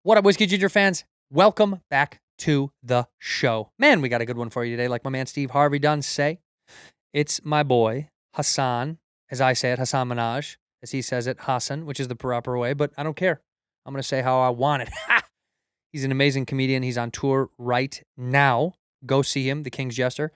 What up, Whiskey Ginger fans? Welcome back to the show. Man, we got a good one for you today, like my man Steve Harvey done say. It's my boy, Hasan, as I say it, Hasan Minhaj, as he says it, Hasan, which is the proper way, but I don't care. I'm going to say how I want it. He's an amazing comedian. He's on tour right now. Go see him, the King's Jester.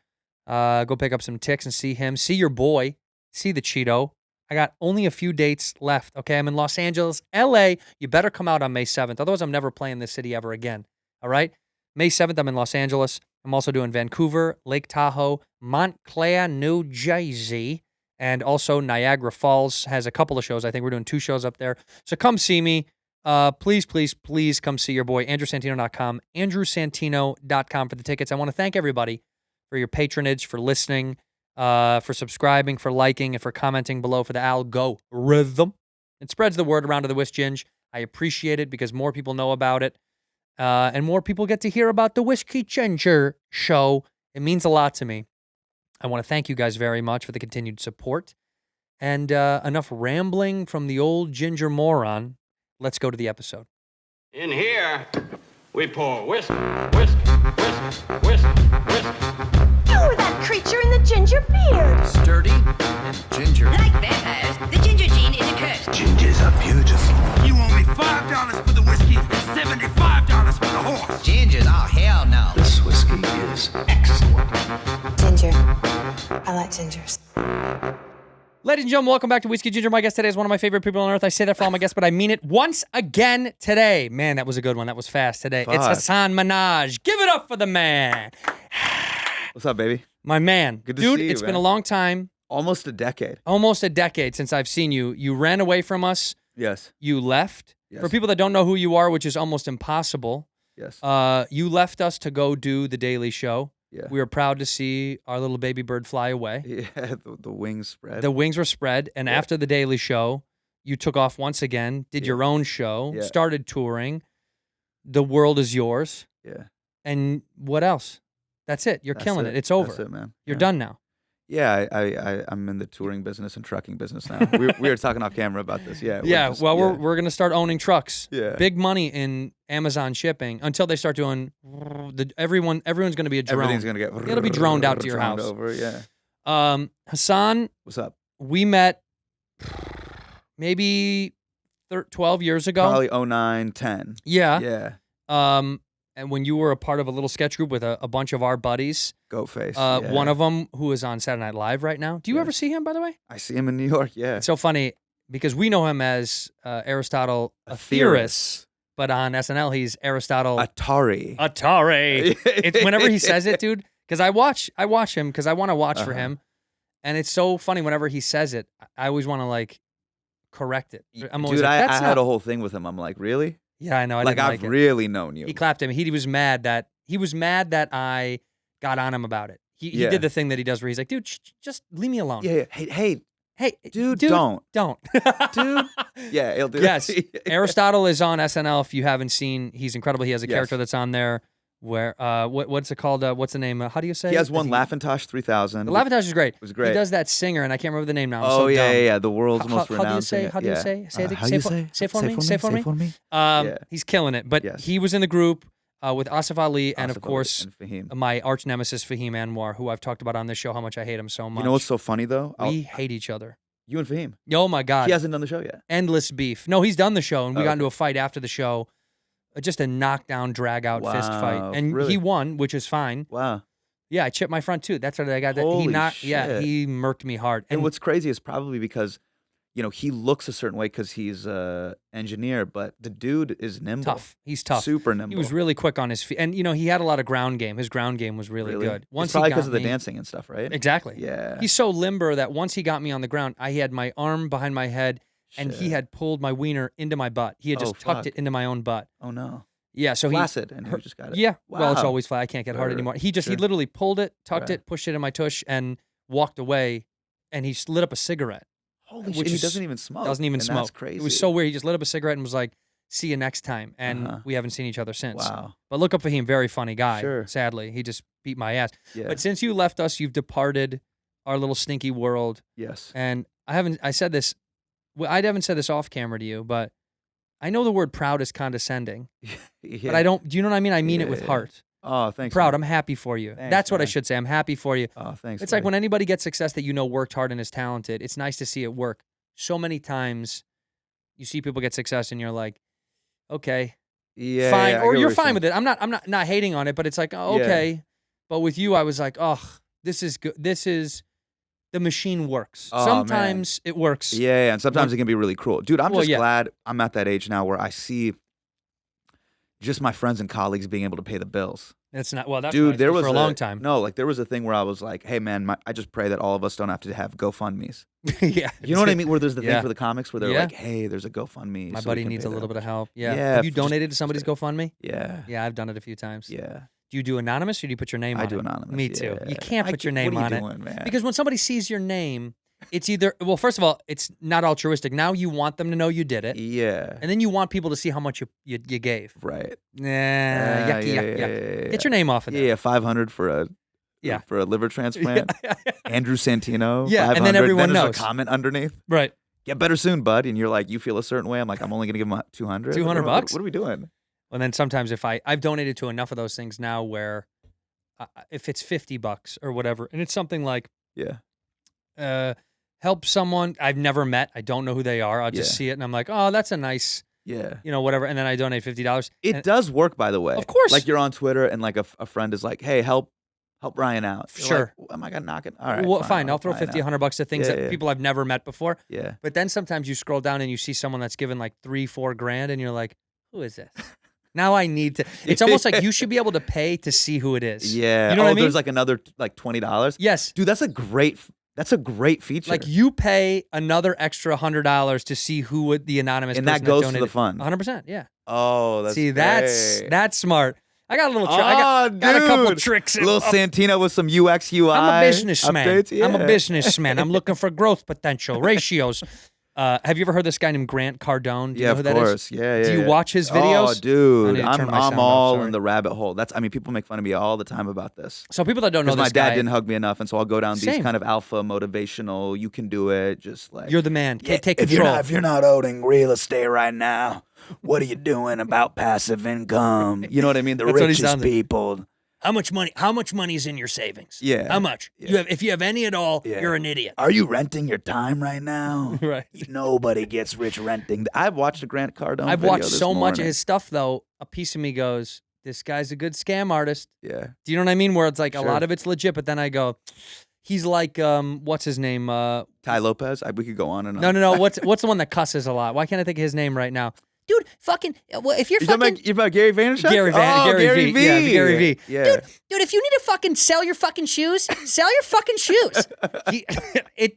Go pick up some ticks and see him. See your boy. See the Cheeto. I got only a few dates left, okay? I'm in Los Angeles, LA. You better come out on May 7th. Otherwise, I'm never playing this city ever again, all right? May 7th, I'm in Los Angeles. I'm also doing Vancouver, Lake Tahoe, Montclair, New Jersey, and also Niagara Falls has a couple of shows. I think we're doing 2 shows up there. So come see me. Please, please, please come see your boy, AndrewSantino.com, AndrewSantino.com for the tickets. I want to thank everybody for your patronage, for listening, for subscribing, for liking, and for commenting below for the algorithm. It spreads the word around to the Whisk Ginge. I appreciate it because more people know about it, and more people get to hear about the Whiskey Ginger show. It means a lot to me. I want to thank you guys very much for the continued support. And enough rambling from the old ginger moron. Let's go to the episode. In here, we pour whisk, whisk, whisk, whisk, whisk. You were that creature in the ginger beard. Sturdy and ginger. Like vampires, the ginger gene is a curse. Gingers are beautiful. You owe me $5 for the whiskey and $75 for the horse. Gingers? Oh, hell no. This whiskey is excellent. Ginger. I like gingers. Ladies and gentlemen, welcome back to Whiskey Ginger. My guest today is one of my favorite people on earth. I say that for all my guests, but I mean it once again today. Man, that was a good one. That was fast today. Fuck. It's Hasan Minhaj. Give it up for the man. What's up, baby? My man. Good to Dude, see you, it's been man. a long time. Almost a decade. Almost a decade since I've seen you. You ran away from us. Yes. You left. Yes. For people that don't know who you are, which is almost impossible, Yes. you left us to go do The Daily Show. Yeah. We were proud to see our little baby bird fly away. Yeah, the wings spread. The wings were spread, and Yeah. after The Daily Show, you took off once again, did your own show, Yeah. started touring. The world is yours. Yeah. And what else? That's it. You're That's killing it. It's over. That's it, man. You're Yeah. done now. Yeah, I'm in the touring business and trucking business now. we were talking off camera about this. Yeah. Yeah, we're going to start owning trucks. Yeah. Big money in Amazon shipping until they start doing everyone's going to be a drone. Everything's gonna get. It'll be droned out to your droned house. Over. Yeah. Hassan, What's up? we met maybe 12 years ago. Probably 09, 10. Yeah. Yeah. And when you were a part of a little sketch group with a bunch of our buddies, Goat face. one of them who is on Saturday Night Live right now. Do you ever see him, by the way? I see him in New York. Yeah. It's so funny because we know him as Aristotle A Is, but on SNL he's Aristotle Atari. Atari. It's whenever he says it, dude. Because I watch him because I want to watch for him, and it's so funny whenever he says it. I always want to like correct it. I'm always Dude, like, I That's had not... a whole thing with him. I'm like, really? Yeah, I know. I Like, didn't I've like it. really known you. He clapped him. He was mad that I got on him about it. He did the thing that he does where he's like, dude, just leave me alone. Yeah. Hey, Hey, dude, don't. Don't. dude. Yeah, he'll do Yes. that. Aristotle is on SNL. If you haven't seen, he's incredible. He has a Yes. character that's on there where, what's it called? What's the name? How do you say He has it? one Laughintosh 3000. The Laughintosh is great. It was great. He does that singer, and I can't remember the name now. I'm Oh, so yeah, dumb. yeah. The world's most How do you renowned say? singer. How do you Yeah. say? Say it. How Say you for- say? say for me. Say for me. Yeah. He's killing it. But Yes. he was in the group with Asif Ali and, of Asif Ali course, and Fahim. my arch nemesis, Fahim Anwar, who I've talked about on this show, how much I hate him so much. You know what's so funny, though? We hate each other. You and Fahim. Oh, my God. He hasn't done the show yet. Endless beef. No, he's done the show, and we Oh, got into a fight after the show. Just a knockdown, drag-out fist fight. Wow, And really? he won, which is fine. Wow. Yeah, I chipped my front tooth. That's what I got. He Holy knocked. Yeah, shit. he murked me hard. And what's crazy is probably because, you know, he looks a certain way because he's an engineer, but the dude is nimble. tough. He's tough. Super nimble. He was really quick on his feet, and you know he had a lot of ground game. His ground game was really good. It's probably because got of the me- dancing and stuff, right? Exactly. Yeah. He's so limber that once he got me on the ground, I had my arm behind my head, and he Shit. had pulled my wiener into my butt. He had just tucked fuck. it into my own butt. Oh, no. Yeah, so Flaccid, and you just got it. Yeah, well, it's Wow. always flat. I can't get hard Right, anymore. He sure. literally pulled it, tucked Right. it, pushed it in my tush, and walked away. And he lit up a cigarette. Holy Which shit, he is- doesn't even smoke. Doesn't even and smoke. That's crazy. It was so weird. He just lit up a cigarette and was like, "See you next time." And Uh-huh. we haven't seen each other since. Wow. But look up for him. Very funny guy. Sure. Sadly, he just beat my ass. Yeah. But since you left us, you've departed our little stinky world. Yes. And I haven't said this off camera to you, but I know the word proud is condescending, Yeah. but I don't. Do you know what I mean? I mean it with Yeah. heart. Oh, thanks. Proud. man. I'm happy for you. Thanks, That's what I man. should say. I'm happy for you. Oh, thanks. It's like buddy. when anybody gets success that you know worked hard and is talented. It's nice to see it work. So many times, you see people get success and you're like, okay, Yeah, fine, yeah, I or get you're what fine saying. with it. I'm not hating on it, but it's like, oh, Yeah. okay. But with you, I was like, oh, this is good. This is the machine works. Oh, man. Sometimes it works. Yeah, and sometimes it can be really cruel. Dude, I'm Well, just yeah. glad I'm at that age now where I see just my friends and colleagues being able to pay the bills. It's not well. That's Dude, nice, there but was for a long time. No, like there was a thing where I was like, hey man, I just pray that all of us don't have to have GoFundMes. Yeah, You know what I mean? Where there's the Yeah. thing for the comics where they're Yeah. like, hey, there's a GoFundMe. My so we buddy can needs pay a little that bit of much." help. Yeah. Yeah, Have you for just- donated to somebody's GoFundMe? Yeah. Yeah, I've done it a few times. Yeah. Do you do anonymous or do you put your name on I it? do anonymous. Me too. yeah. You can't put your name what are on you it. doing, man? Because when somebody sees your name, it's either, well, first of all, it's not altruistic. Now you want them to know you did it. Yeah. And then you want people to see how much you gave. Right. Nah, yucky, yucky, yucky. Get your name off of there. Yeah, 500 for a Yeah. for a liver transplant. Andrew Santino. Yeah, and then 500. everyone there's knows. a comment underneath. Right. Get better soon, bud. And you're like, you feel a certain way. I'm like, I'm only gonna give him 200. 200 What- bucks? What are we doing? And then sometimes if I've donated to enough of those things now where if it's $50 or whatever, and it's something like, Yeah. help someone I've never met. I don't know who they are. I'll just Yeah. see it and I'm like, oh, that's a nice, Yeah. whatever. And then I donate $50. It And- does work, by the way. Of course. Like you're on Twitter and like a friend is like, hey, help Brian out. You're Sure. like, am I gonna knock it? All right. Well, fine. I'll throw Brian 50, out. $100 to things Yeah, that yeah. people I've never met before. Yeah. But then sometimes you scroll down and you see someone that's given like 3-4 grand and you're like, who is this? Now I need to. It's almost like you should be able to pay to see who it is. Yeah. You know what I mean? There's like another like $20. Yes. Dude, that's a great feature. Like you pay another extra $100 to see who would the anonymous And person that goes to donated. the fund. 100%. Yeah. Oh, that's See, great. that's smart. I got a little. I got a couple dude. tricks. A little Santino with some UX UI. I'm a businessman. updates. I'm a Yeah. businessman. I'm looking for growth potential, ratios. Have you ever heard this guy named Grant Cardone? Do you Yeah, know who of that is? course. Yeah. Do you yeah. watch his Oh, videos? I dude, need to turn my I'm sound off, all sorry. in the rabbit hole. People make fun of me all the time about this. So people that don't know Because this my dad guy, didn't hug me enough, and so I'll go down Same. these kind of alpha motivational. You can do it. Just like you're the man. Take if control. you're not owning real estate right now, what are you doing about passive income? You know what I mean? The That's what he richest sounded. people. How much money is in your savings? Yeah. How much? Yeah. If you have any at all, Yeah. you're an idiot. Are you renting your time right now? Right. Nobody gets rich renting. I've watched a Grant Cardone. I've video watched this so much of morning. his stuff though. A piece of me goes, this guy's a good scam artist. Yeah. Do you know what I mean? Where it's like a Sure. lot of it's legit, but then I go, he's like, what's his name? Ty Lopez. We could go on and on. No. What's the one that cusses a lot? Why can't I think of his name right now? Dude, fucking. Well, if you're You fucking. talking about Gary Vaynerchuk? Gary Gary V. Yeah, Gary V. Yeah. Dude, if you need to fucking sell your fucking shoes, sell your fucking shoes.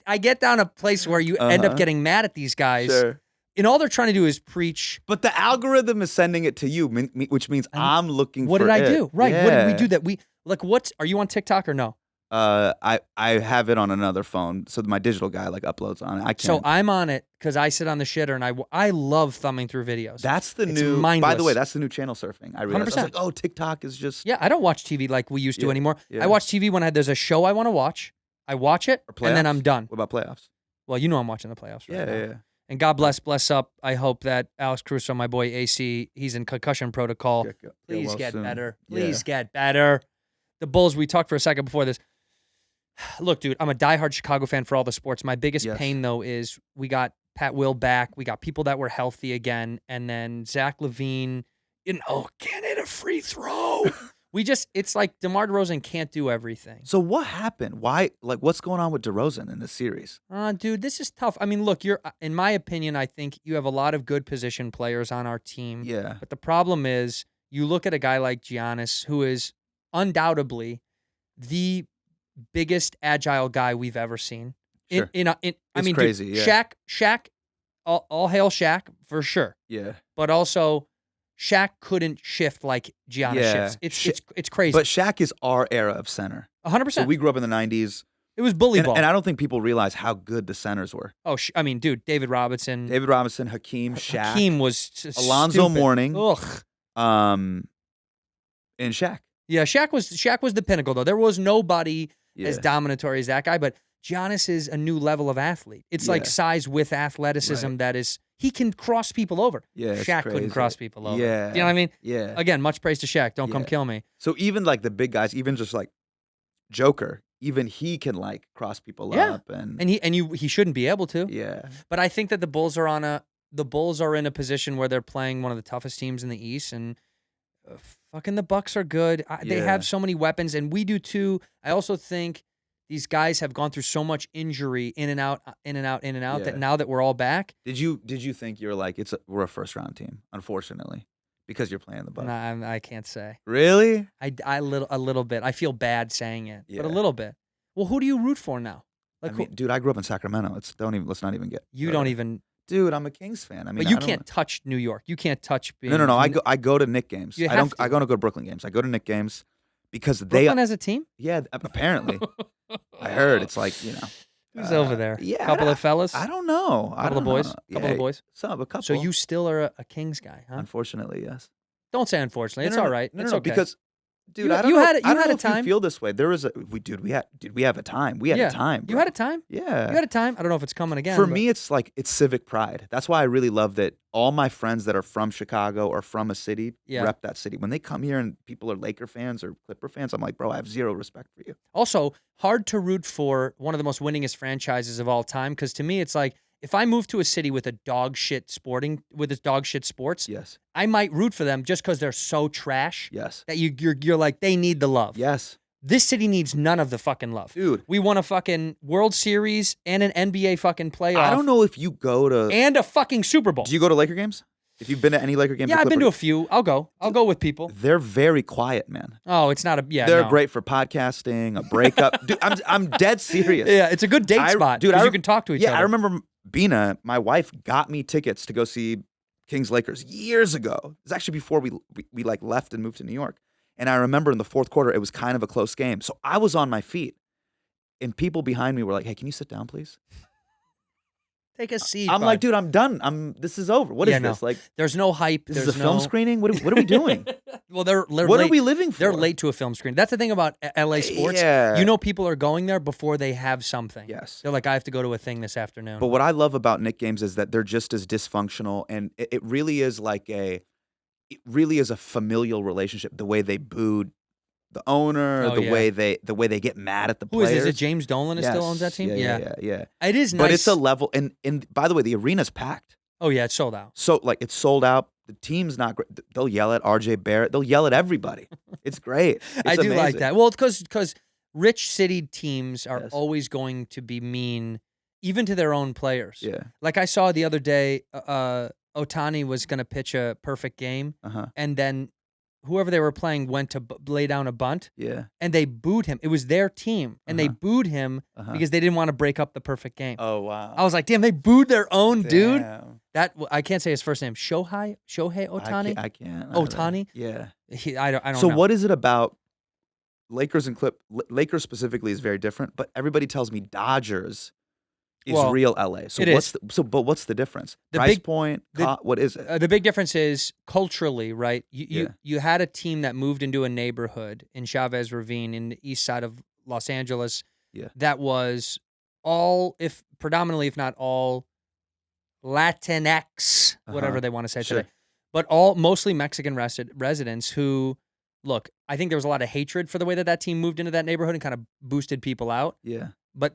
I get down a place where you end up Uh-huh. getting mad at these guys, Sure. and all they're trying to do is preach. But the algorithm is sending it to you, which means I'm looking What for did I it. do? Right. What did we Yeah. do that we like? Are you on TikTok or no? I have it on another phone, so my digital guy like uploads on it. I can't. So I'm on it because I sit on the shitter and I love thumbing through videos. That's the It's new. By the mindless. way, that's the new channel surfing. I realized. I was 100%. like, oh, TikTok is just Yeah, I don't watch TV like we used to Yeah, anymore. yeah. I watch TV when there's a show I want to watch. I watch it Or and then playoffs? I'm done. What about playoffs? Well, you know I'm watching the playoffs right Yeah, now. yeah. And God bless up. I hope that Alex Caruso, my boy AC, he's in concussion protocol. Please well get soon. better. Yeah. Please get better. The Bulls, we talked for a second before this. Look, dude, I'm a diehard Chicago fan for all the sports. My biggest Yes. pain, though, is we got Pat Will back. We got people that were healthy again. And then Zach LaVine, can't hit a free throw. It's like DeMar DeRozan can't do everything. So what happened? Why? Like, what's going on with DeRozan in this series? Dude, this is tough. I mean, look, in my opinion, I think you have a lot of good position players on our team. Yeah. But the problem is, you look at a guy like Giannis, who is undoubtedly the biggest agile guy we've ever seen. Sure. I mean, crazy, dude, yeah. Shaq, all hail Shaq for sure. Yeah. But also, Shaq couldn't shift like Giannis Yeah. shifts. It's crazy. But Shaq is our era of center. 100%. So we grew up in the 90s. It was bully And, ball. and I don't think people realize how good the centers were. I mean, dude, David Robinson. David Robinson, Hakeem, Shaq, Hakeem was Alonzo stupid. Mourning. Ugh. and Shaq. Yeah, Shaq was the pinnacle though. There was nobody Yeah. as dominatory as that guy. But Giannis is a new level of athlete. It's like Yeah. size with athleticism Right. that is, he can cross people over. Yeah, it's Shaq couldn't crazy. cross people over. Yeah. Do you know what I mean? Yeah. Again, much praise to Shaq. Don't come Yeah. kill me. So even like the big guys, even just like Joker, even he can like cross people Yeah. up and He shouldn't be able to. yeah. But I think that the Bulls are in a position where they're playing one of the toughest teams in the East, and fucking the Bucks are good. They Yeah. have so many weapons, and we do too. I also think these guys have gone through so much injury in and out, Yeah. that now that we're all back, Did you think you're like we're a first round team? Unfortunately, because you're playing the Bucks. I can't say. Really? A little bit. I feel bad saying it, but a Yeah. little bit. Well, who do you root for now? I Like, mean, dude, I grew up in Sacramento. Let's not even get. you don't even. Dude, I'm a Kings fan. I mean, But you I don't- can't touch New York. You can't touch. Being, No. I go to Knick games. You I don't. have to. I don't go to Brooklyn games. I go to Knick games because Brooklyn has a team. Yeah, apparently. I heard it's like Who's over there? Yeah, couple of fellas. I don't know. Couple of boys? Couple of boys? A couple. So you still are a Kings guy, huh? Unfortunately, yes. Don't say unfortunately. It's all right. No, it's no, okay. because, dude, You- I don't you know. had- I you don't had know a if you time. feel this way. We have a time. We had a time. You bro. had a time. Yeah. You had a time. I don't know if it's coming again. For but- me, it's civic pride. That's why I really love that all my friends that are from Chicago or from a city Yeah. rep that city. When they come here and people are Laker fans or Clipper fans, I'm like, bro, I have zero respect for you. Also, hard to root for one of the most winningest franchises of all time, because to me, it's like, if I move to a city with its dog shit sports, Yes. I might root for them just because they're so trash Yes. that you're like, they need the love. Yes. This city needs none of the fucking love. Dude. We won a fucking World Series and an NBA fucking playoff. I don't know if you go to. And a fucking Super Bowl. Do you go to Laker games? If you've been to any Laker games, Yeah, or I've been to a Clipper- few. I'll go with people. They're very quiet, man. Oh, it's not a They're no. great for podcasting, a breakup. Dude, I'm dead serious. Yeah, it's a good date spot. Dude, 'cause you can talk to each other. Yeah, I remember Bina, my wife, got me tickets to go see Kings Lakers years ago. It was actually before we like left and moved to New York. And I remember in the fourth quarter, it was kind of a close game. So I was on my feet, and people behind me were like, "Hey, can you sit down, please?" Take a seat. I'm bud. like, dude, I'm done. This is over. What is Yeah, no. this? Like, There's no hype. this There's is a film no- screening? What are we doing? Well, they're What late. are we living for? They're late to a film screen. That's the thing about LA sports. Yeah. You know, people are going there before they have something. Yes. They're like, I have to go to a thing this afternoon. But what I love about Knick games is that they're just as dysfunctional, and it really is a familial relationship. The way they booed the owner, Oh, the yeah. way they get mad at the Who is players. it? Is it James Dolan that still owns that team? Yeah. It is nice. But it's a level, and by the way, the arena's packed. Oh yeah, it's sold out. So like it's sold out. The team's not great. They'll yell at RJ Barrett. They'll yell at everybody. It's great. I It's do like amazing. that. Well, because rich city teams are Yes. always going to be mean, even to their own players. Yeah. Like I saw the other day, Ohtani was going to pitch a perfect game, Uh-huh. and then whoever they were playing went to lay down a bunt, Yeah. and they booed him. It was their team, and they Uh-huh. booed him Uh-huh. because they didn't want to break up the perfect game. Oh wow. I was like, damn, they booed their own dude. Damn. I can't say his first name. Shohei Ohtani. I can't. Ohtani? Yeah. I don't So know. what is it about Lakers and Lakers specifically is very different, but everybody tells me Dodgers is Well, real LA. So it what's is. but what's the difference? The Price big- point, the- what is it? The big difference is culturally, right? Yeah. You had a team that moved into a neighborhood in Chavez Ravine in the east side of Los Angeles. Yeah. That was predominantly, if not all, Latinx, whatever they want to say Sure. today, but mostly Mexican residents who, look, I think there was a lot of hatred for the way that team moved into that neighborhood and kind of boosted people out. Yeah. But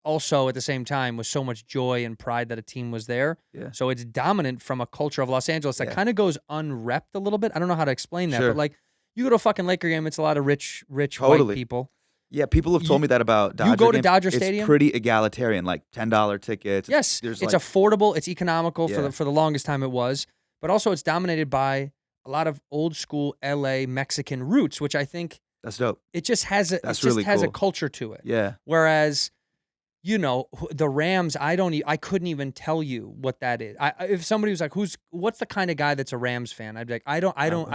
also at the same time was so much joy and pride that a team was there. Yeah. So it's dominant from a culture of Los Angeles that Yeah. kind of goes unrepped a little bit. I don't know how to explain that, Sure. but like you go to a fucking Laker game, it's a lot of rich Totally. white people. Yeah, people have told me that about Dodger you go to games. Dodger It's Stadium? pretty egalitarian, like $10 tickets. Yes, There's it's like, affordable, it's economical Yeah. for the longest time it was, but also it's dominated by a lot of old school LA Mexican roots, which I think that's dope. it just has a That's really a cool. culture to it. Yeah. Whereas, you know, the Rams, I couldn't even tell you what that is. If somebody was like, what's the kind of guy that's a Rams fan? I'd be like, I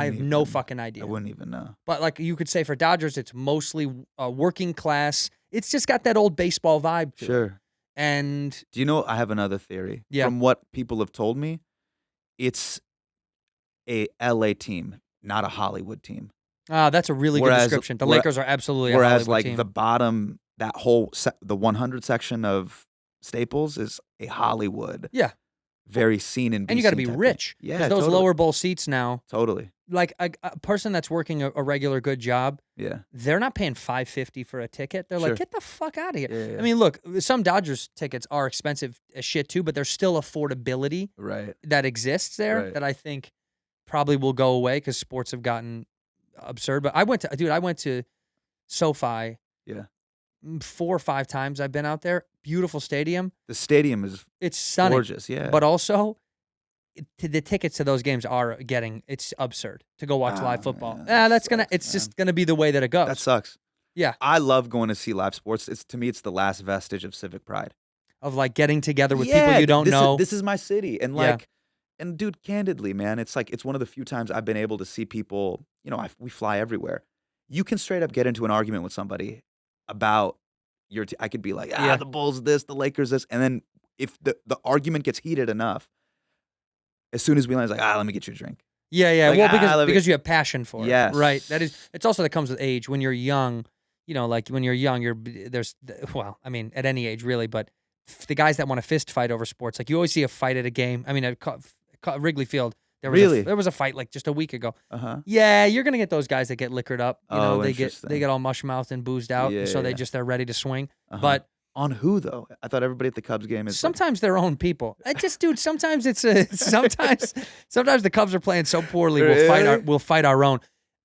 have no fucking idea. I wouldn't even know. But like you could say for Dodgers, it's mostly working class. It's just got that old baseball vibe to it. Sure. And Do you know, I have another theory. Yeah. From what people have told me, it's a LA team, not a Hollywood team. that's a really good Whereas- description. The where- Lakers are absolutely a Whereas Hollywood like team. the bottom that whole the 100 section of Staples is a Hollywood. Yeah. Very seen in BC. And you got to be type thing. rich. Yeah, Because those totally. lower bowl seats now, Totally. like a person that's working a regular good job, Yeah. they're not paying $5.50 for a ticket. They're Sure. like, get the fuck out of here. Yeah, yeah. I mean, look, some Dodgers tickets are expensive as shit too, but there's still affordability Right. that exists there Right. that I think probably will go away because sports have gotten absurd. But I went to SoFi Yeah. 4 or 5 times. I've been out there. Beautiful stadium. The stadium is It's stunning. gorgeous. Yeah. But also, the tickets to those games are it's absurd to go watch live football. man, that It's sucks, just gonna be the way that it goes. that sucks. Yeah. I love going to see live sports. To me, it's the last vestige of civic pride. Of like getting together with Yeah, people you don't this know. This is my city, and Yeah. like, and dude, candidly, man, it's like it's one of the few times I've been able to see people. You know, we fly everywhere. You can straight up get into an argument with somebody about your. I could be like, Yeah. the Bulls this, the Lakers this, and then if the argument gets heated enough, as soon as we land, it's like, let me get you a drink. Yeah. Like, Well, because you have passion for it. Yes. Right. It's also that comes with age. When you're young, like when you're young, I mean, at any age really, but the guys that want to fist fight over sports, like you always see a fight at a game. I mean, at Wrigley Field, there was a fight like just a week ago. Yeah, you're gonna get those guys that get liquored up. They get all mush mouthed and boozed out, and so they're ready to swing. But on who though? I thought everybody at the Cubs game is sometimes their own people. Dude, sometimes sometimes the Cubs are playing so poorly. We'll fight our own.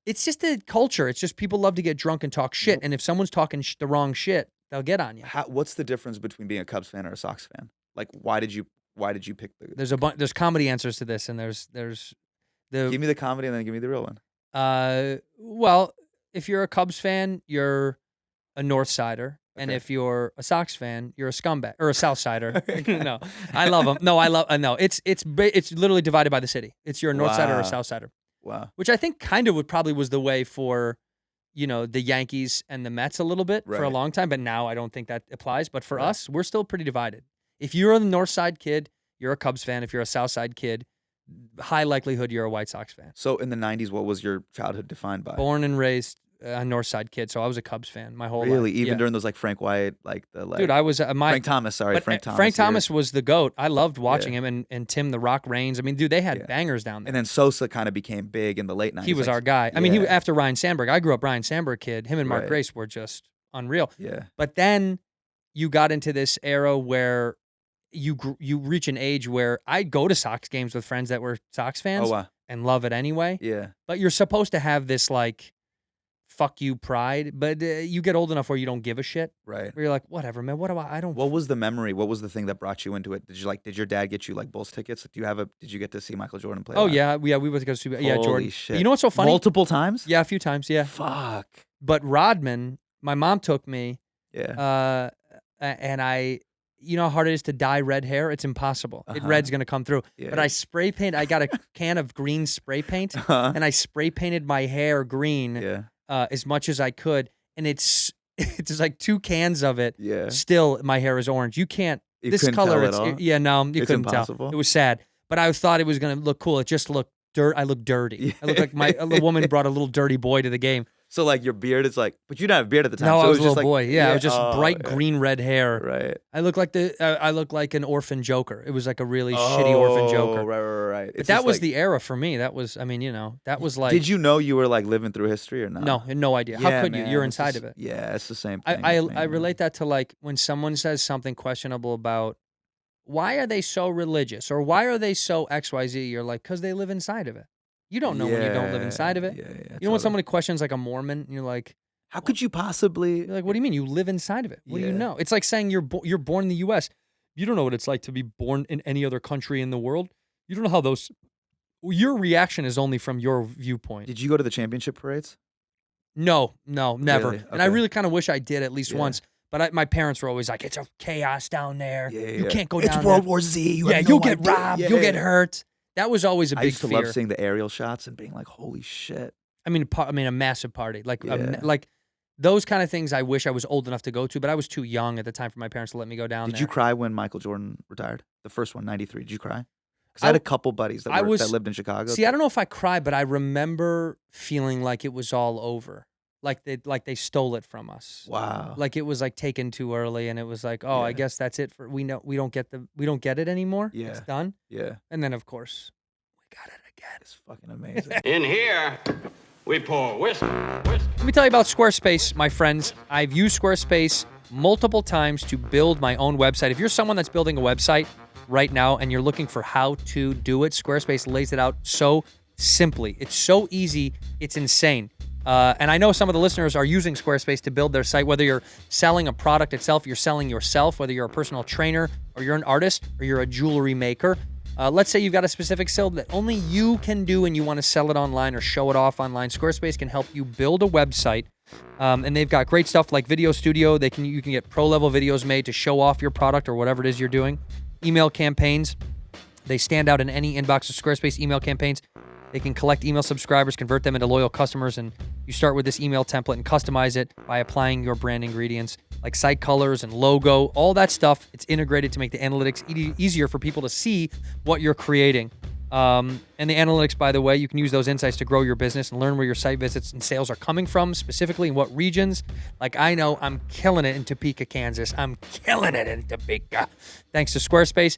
It's just a culture. It's just people love to get drunk and talk shit. And if someone's talking the wrong shit, they'll get on you. What's the difference between being a Cubs fan or a Sox fan? Like, why did you pick the? There's comedy answers to this, and there's Give me the comedy and then give me the real one. Well, if you're a Cubs fan, you're a North Sider. And Okay. if you're a Sox fan, you're a scumbag or a South Sider. No, I love them. No, I love no. It's literally divided by the city. It's you're a North Sider or a Wow. South Sider, Wow. which I think kind of was the way for, the Yankees and the Mets a little bit for a Right. long time. But now I don't think that applies. But for us, we're still pretty divided. If you're a North Side kid, you're a Cubs fan. If you're a South Side kid, high likelihood you're a White Sox fan. So in the 90s, what was your childhood defined by? Born and raised a North Side kid, so I was a Cubs fan my whole life. Really? Even Yeah. during those like Frank White, Dude, I was Frank Thomas. Sorry, but Frank Thomas. Frank here. Thomas was the GOAT. I loved watching him and Tim the Rock Reigns. I mean, dude, they had Yeah. bangers down there. And then Sosa kind of became big in the late 90s. He was like, our guy. I mean, yeah. after Ryan Sandberg. I grew up Ryan Sandberg kid. Him and Mark Right. Grace were just unreal. Yeah. But then you got into this era where you reach an age where I'd go to Sox games with friends that were Sox fans Oh wow. and love it anyway. Yeah. But you're supposed to have this like fuck you pride, but you get old enough where you don't give a shit. Right. Where you're like, whatever, man. What do I don't. What was the memory? What was the thing that brought you into it? Did your dad get you like Bulls tickets? Did you get to see Michael Jordan play? Oh live? yeah, we went to go see Holy Jordan. shit. You know what's so funny? Multiple times? Yeah, a few times. Yeah, Fuck. but Rodman, my mom took me, Yeah. and you know how hard it is to dye red hair? It's impossible. Red's gonna come through. Yeah. But I spray paint. I got a can of green spray paint, and I spray painted my hair green Yeah. as much as I could, and it's like 2 cans of it. Yeah. Still, my hair is orange. You can't. You This couldn't color, tell at it's all? you It's couldn't impossible? tell. It was sad, but I thought it was gonna look cool. It just looked I looked dirty. I looked like a little woman brought a little dirty boy to the game. So like your beard is like, but you didn't have a beard at the time. No, so I it was a just little like, boy. Yeah, I was just oh, bright yeah. green red hair. Right. I look like an orphan Joker. It was like a really shitty orphan Joker. Right. But that was the era for me. That was, I mean, that was like. Did you know you were like living through history or not? No, no idea. How Yeah, could you? man, You're it's inside just- of it. Yeah, it's the same thing. I relate that to like when someone says something questionable about why are they so religious or why are they so XYZ. You're like, because they live inside of it. You don't know when you don't live inside of it. Yeah, You know when somebody questions like a Mormon, and you're like, how could you possibly? what do you mean? You live inside of it. What do you Yeah. know? It's like saying you're born in the U.S. You don't know what it's like to be born in any other country in the world. You don't know how those. Your reaction is only from your viewpoint. Did you go to the championship parades? No, never. Really? And I Okay. really kind of wish I did at least Yeah. once. But my parents were always like, "It's a chaos down there. Yeah, You yeah. can't go It's down World there. War Z. You Yeah, have no you'll get idea." robbed. Yeah, You'll get yeah. hurt." That was always a I big used to fear. love seeing the aerial shots and being like, "Holy shit!" I mean, a massive party, like Yeah. like those kind of things. I wish I was old enough to go to, but I was too young at the time for my parents to let me go down Did there. you cry when Michael Jordan retired? The first one, 93. Did you cry? Because I I- had a couple buddies that lived in Chicago. See, I don't know if I cried, but I remember feeling like it was all over. like they stole it from us. Wow. Like it was like taken too early, and it was like, oh, I Yeah. guess that's it for we don't get it anymore. Yeah. It's done. Yeah. And then of course we got it again. It's fucking amazing. In here, we pour whiskey. Let me tell you about Squarespace, my friends. I've used Squarespace multiple times to build my own website. If you're someone that's building a website right now and you're looking for how to do it, Squarespace lays it out so simply. It's so easy. It's insane. And I know some of the listeners are using Squarespace to build their site, whether you're selling a product itself, you're selling yourself, whether you're a personal trainer or you're an artist or you're a jewelry maker. Let's say you've got a specific skill that only you can do and you want to sell it online or show it off online. Squarespace can help you build a website. And they've got great stuff like Video Studio. You can get pro-level videos made to show off your product or whatever it is you're doing. Email campaigns. They stand out in any inbox of Squarespace email campaigns. They can collect email subscribers, convert them into loyal customers, and you start with this email template and customize it by applying your brand ingredients like site colors and logo, all that stuff. It's integrated to make the analytics easier for people to see what you're creating. And the analytics, by the way, you can use those insights to grow your business and learn where your site visits and sales are coming from, specifically in what regions. Like I know I'm killing it in Topeka, Kansas. I'm killing it in Topeka, thanks to Squarespace.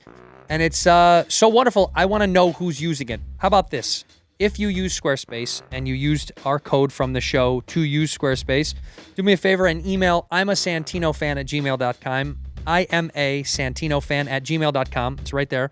And it's so wonderful. I want to know who's using it. How about this? If you use Squarespace and you used our code from the show to use Squarespace, do me a favor and email imasantinofan@gmail.com. imasantinofan@gmail.com. It's right there.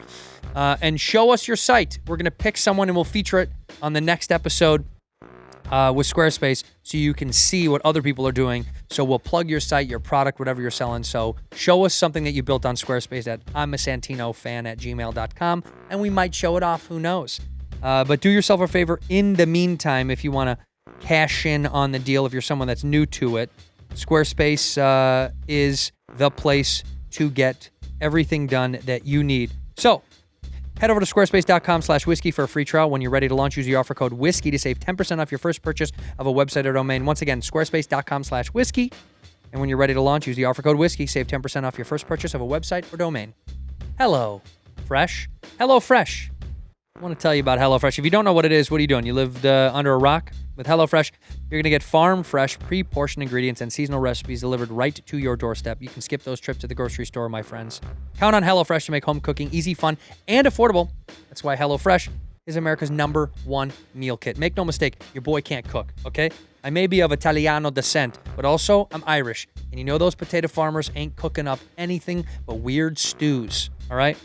And show us your site. We're going to pick someone and we'll feature it on the next episode with Squarespace so you can see what other people are doing. So we'll plug your site, your product, whatever you're selling. So show us something that you built on Squarespace at imasantinofan@gmail.com and we might show it off. Who knows? But do yourself a favor in the meantime if you want to cash in on the deal. If you're someone that's new to it, Squarespace is the place to get everything done that you need. So head over to squarespace.com/whiskey for a free trial. When you're ready to launch, use the offer code whiskey to save 10% off your first purchase of a website or domain. Once again, squarespace.com/whiskey. And when you're ready to launch, use the offer code whiskey. Save 10% off your first purchase of a website or domain. Hello Fresh. Hello Fresh. I want to tell you about HelloFresh. If you don't know what it is, what are you doing? You lived under a rock? With HelloFresh, you're going to get farm-fresh, pre-portioned ingredients and seasonal recipes delivered right to your doorstep. You can skip those trips to the grocery store, my friends. Count on HelloFresh to make home cooking easy, fun, and affordable. That's why HelloFresh is America's #1 meal kit. Make no mistake, your boy can't cook, okay? I may be of Italiano descent, but also I'm Irish. And you know those potato farmers ain't cooking up anything but weird stews, all right?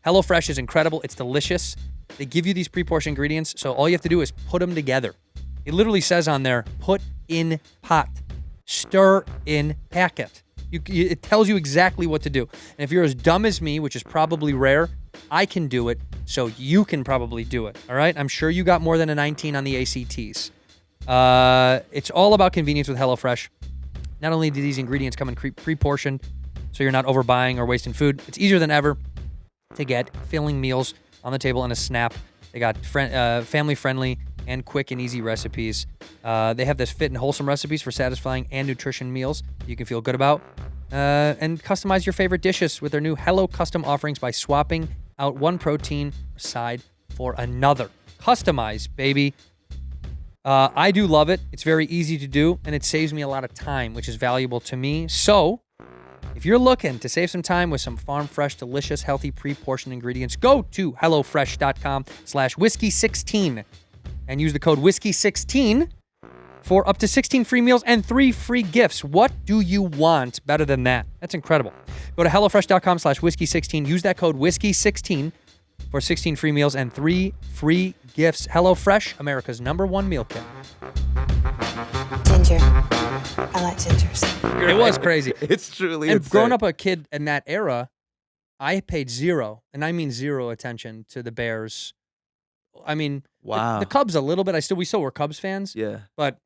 HelloFresh is incredible. It's delicious. They give you these pre-portioned ingredients, so all you have to do is put them together. It literally says on there, put in pot, stir in packet. It tells you exactly what to do. And if you're as dumb as me, which is probably rare, I can do it, so you can probably do it, all right? I'm sure you got more than a 19 on the ACTs. It's all about convenience with HelloFresh. Not only do these ingredients come in pre-portioned, so you're not overbuying or wasting food, it's easier than ever to get filling meals on the table in a snap. They got family-friendly and quick and easy recipes. They have this fit and wholesome recipes for satisfying and nutrition meals you can feel good about. And customize your favorite dishes with their new Hello Custom offerings by swapping out one protein side for another. Customize, baby. I do love it. It's very easy to do, and it saves me a lot of time, which is valuable to me. So if you're looking to save some time with some farm fresh, delicious, healthy, pre-portioned ingredients, go to HelloFresh.com/whiskey16 and use the code whiskey16 for up to 16 free meals and 3 free gifts. What do you want better than that? That's incredible. Go to HelloFresh.com/whiskey16. Use that code whiskey16 for 16 free meals and 3 free gifts. HelloFresh, America's #1 meal kit. Ginger. I like gingers. It was crazy. It's truly And insane. growing up a kid in that era, I paid zero, and I mean zero attention to the Bears. I mean, Wow. the Cubs a little bit. We still were Cubs fans, Yeah. but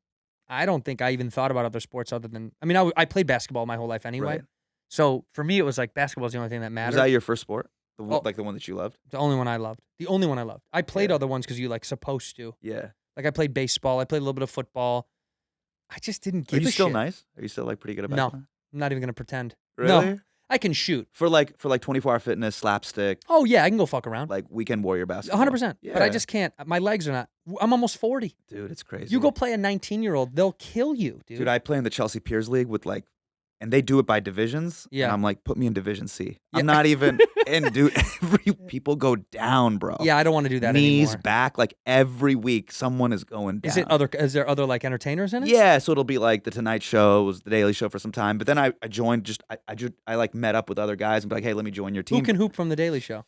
I don't think I even thought about other sports other than, I mean, I played basketball my whole life anyway. Right. So for me, it was like basketball is the only thing that mattered. Was that your first sport? Oh. Like the one that you loved? The only one I loved. The only one I loved. I played Yeah. other ones because you like supposed to. Yeah. Like I played baseball. I played a little bit of football. I just didn't Are give you a still shit. nice? Are you still like pretty good at No. basketball? I'm not even going to pretend. Really? No. I can shoot. For like 24-hour fitness, slapstick, Oh yeah, I can go fuck around. like weekend warrior basketball. 100%. But I just can't. My legs are not. I'm almost 40. Dude, it's crazy. You go play a 19-year-old, they'll kill you, dude. Dude, I play in the Chelsea Peers League with like, and they do it by divisions. Yeah. And I'm like, put me in Division C. Yeah. I'm not even in, dude. People go down, bro. Yeah, I don't want to do that Knees, anymore. back, like every week, someone is going down. Is there other like entertainers in it? Yeah, so it'll be like the Tonight Show, was the Daily Show for some time, but then I joined. I like met up with other guys and be like, hey, let me join your team. Who can hoop from the Daily Show?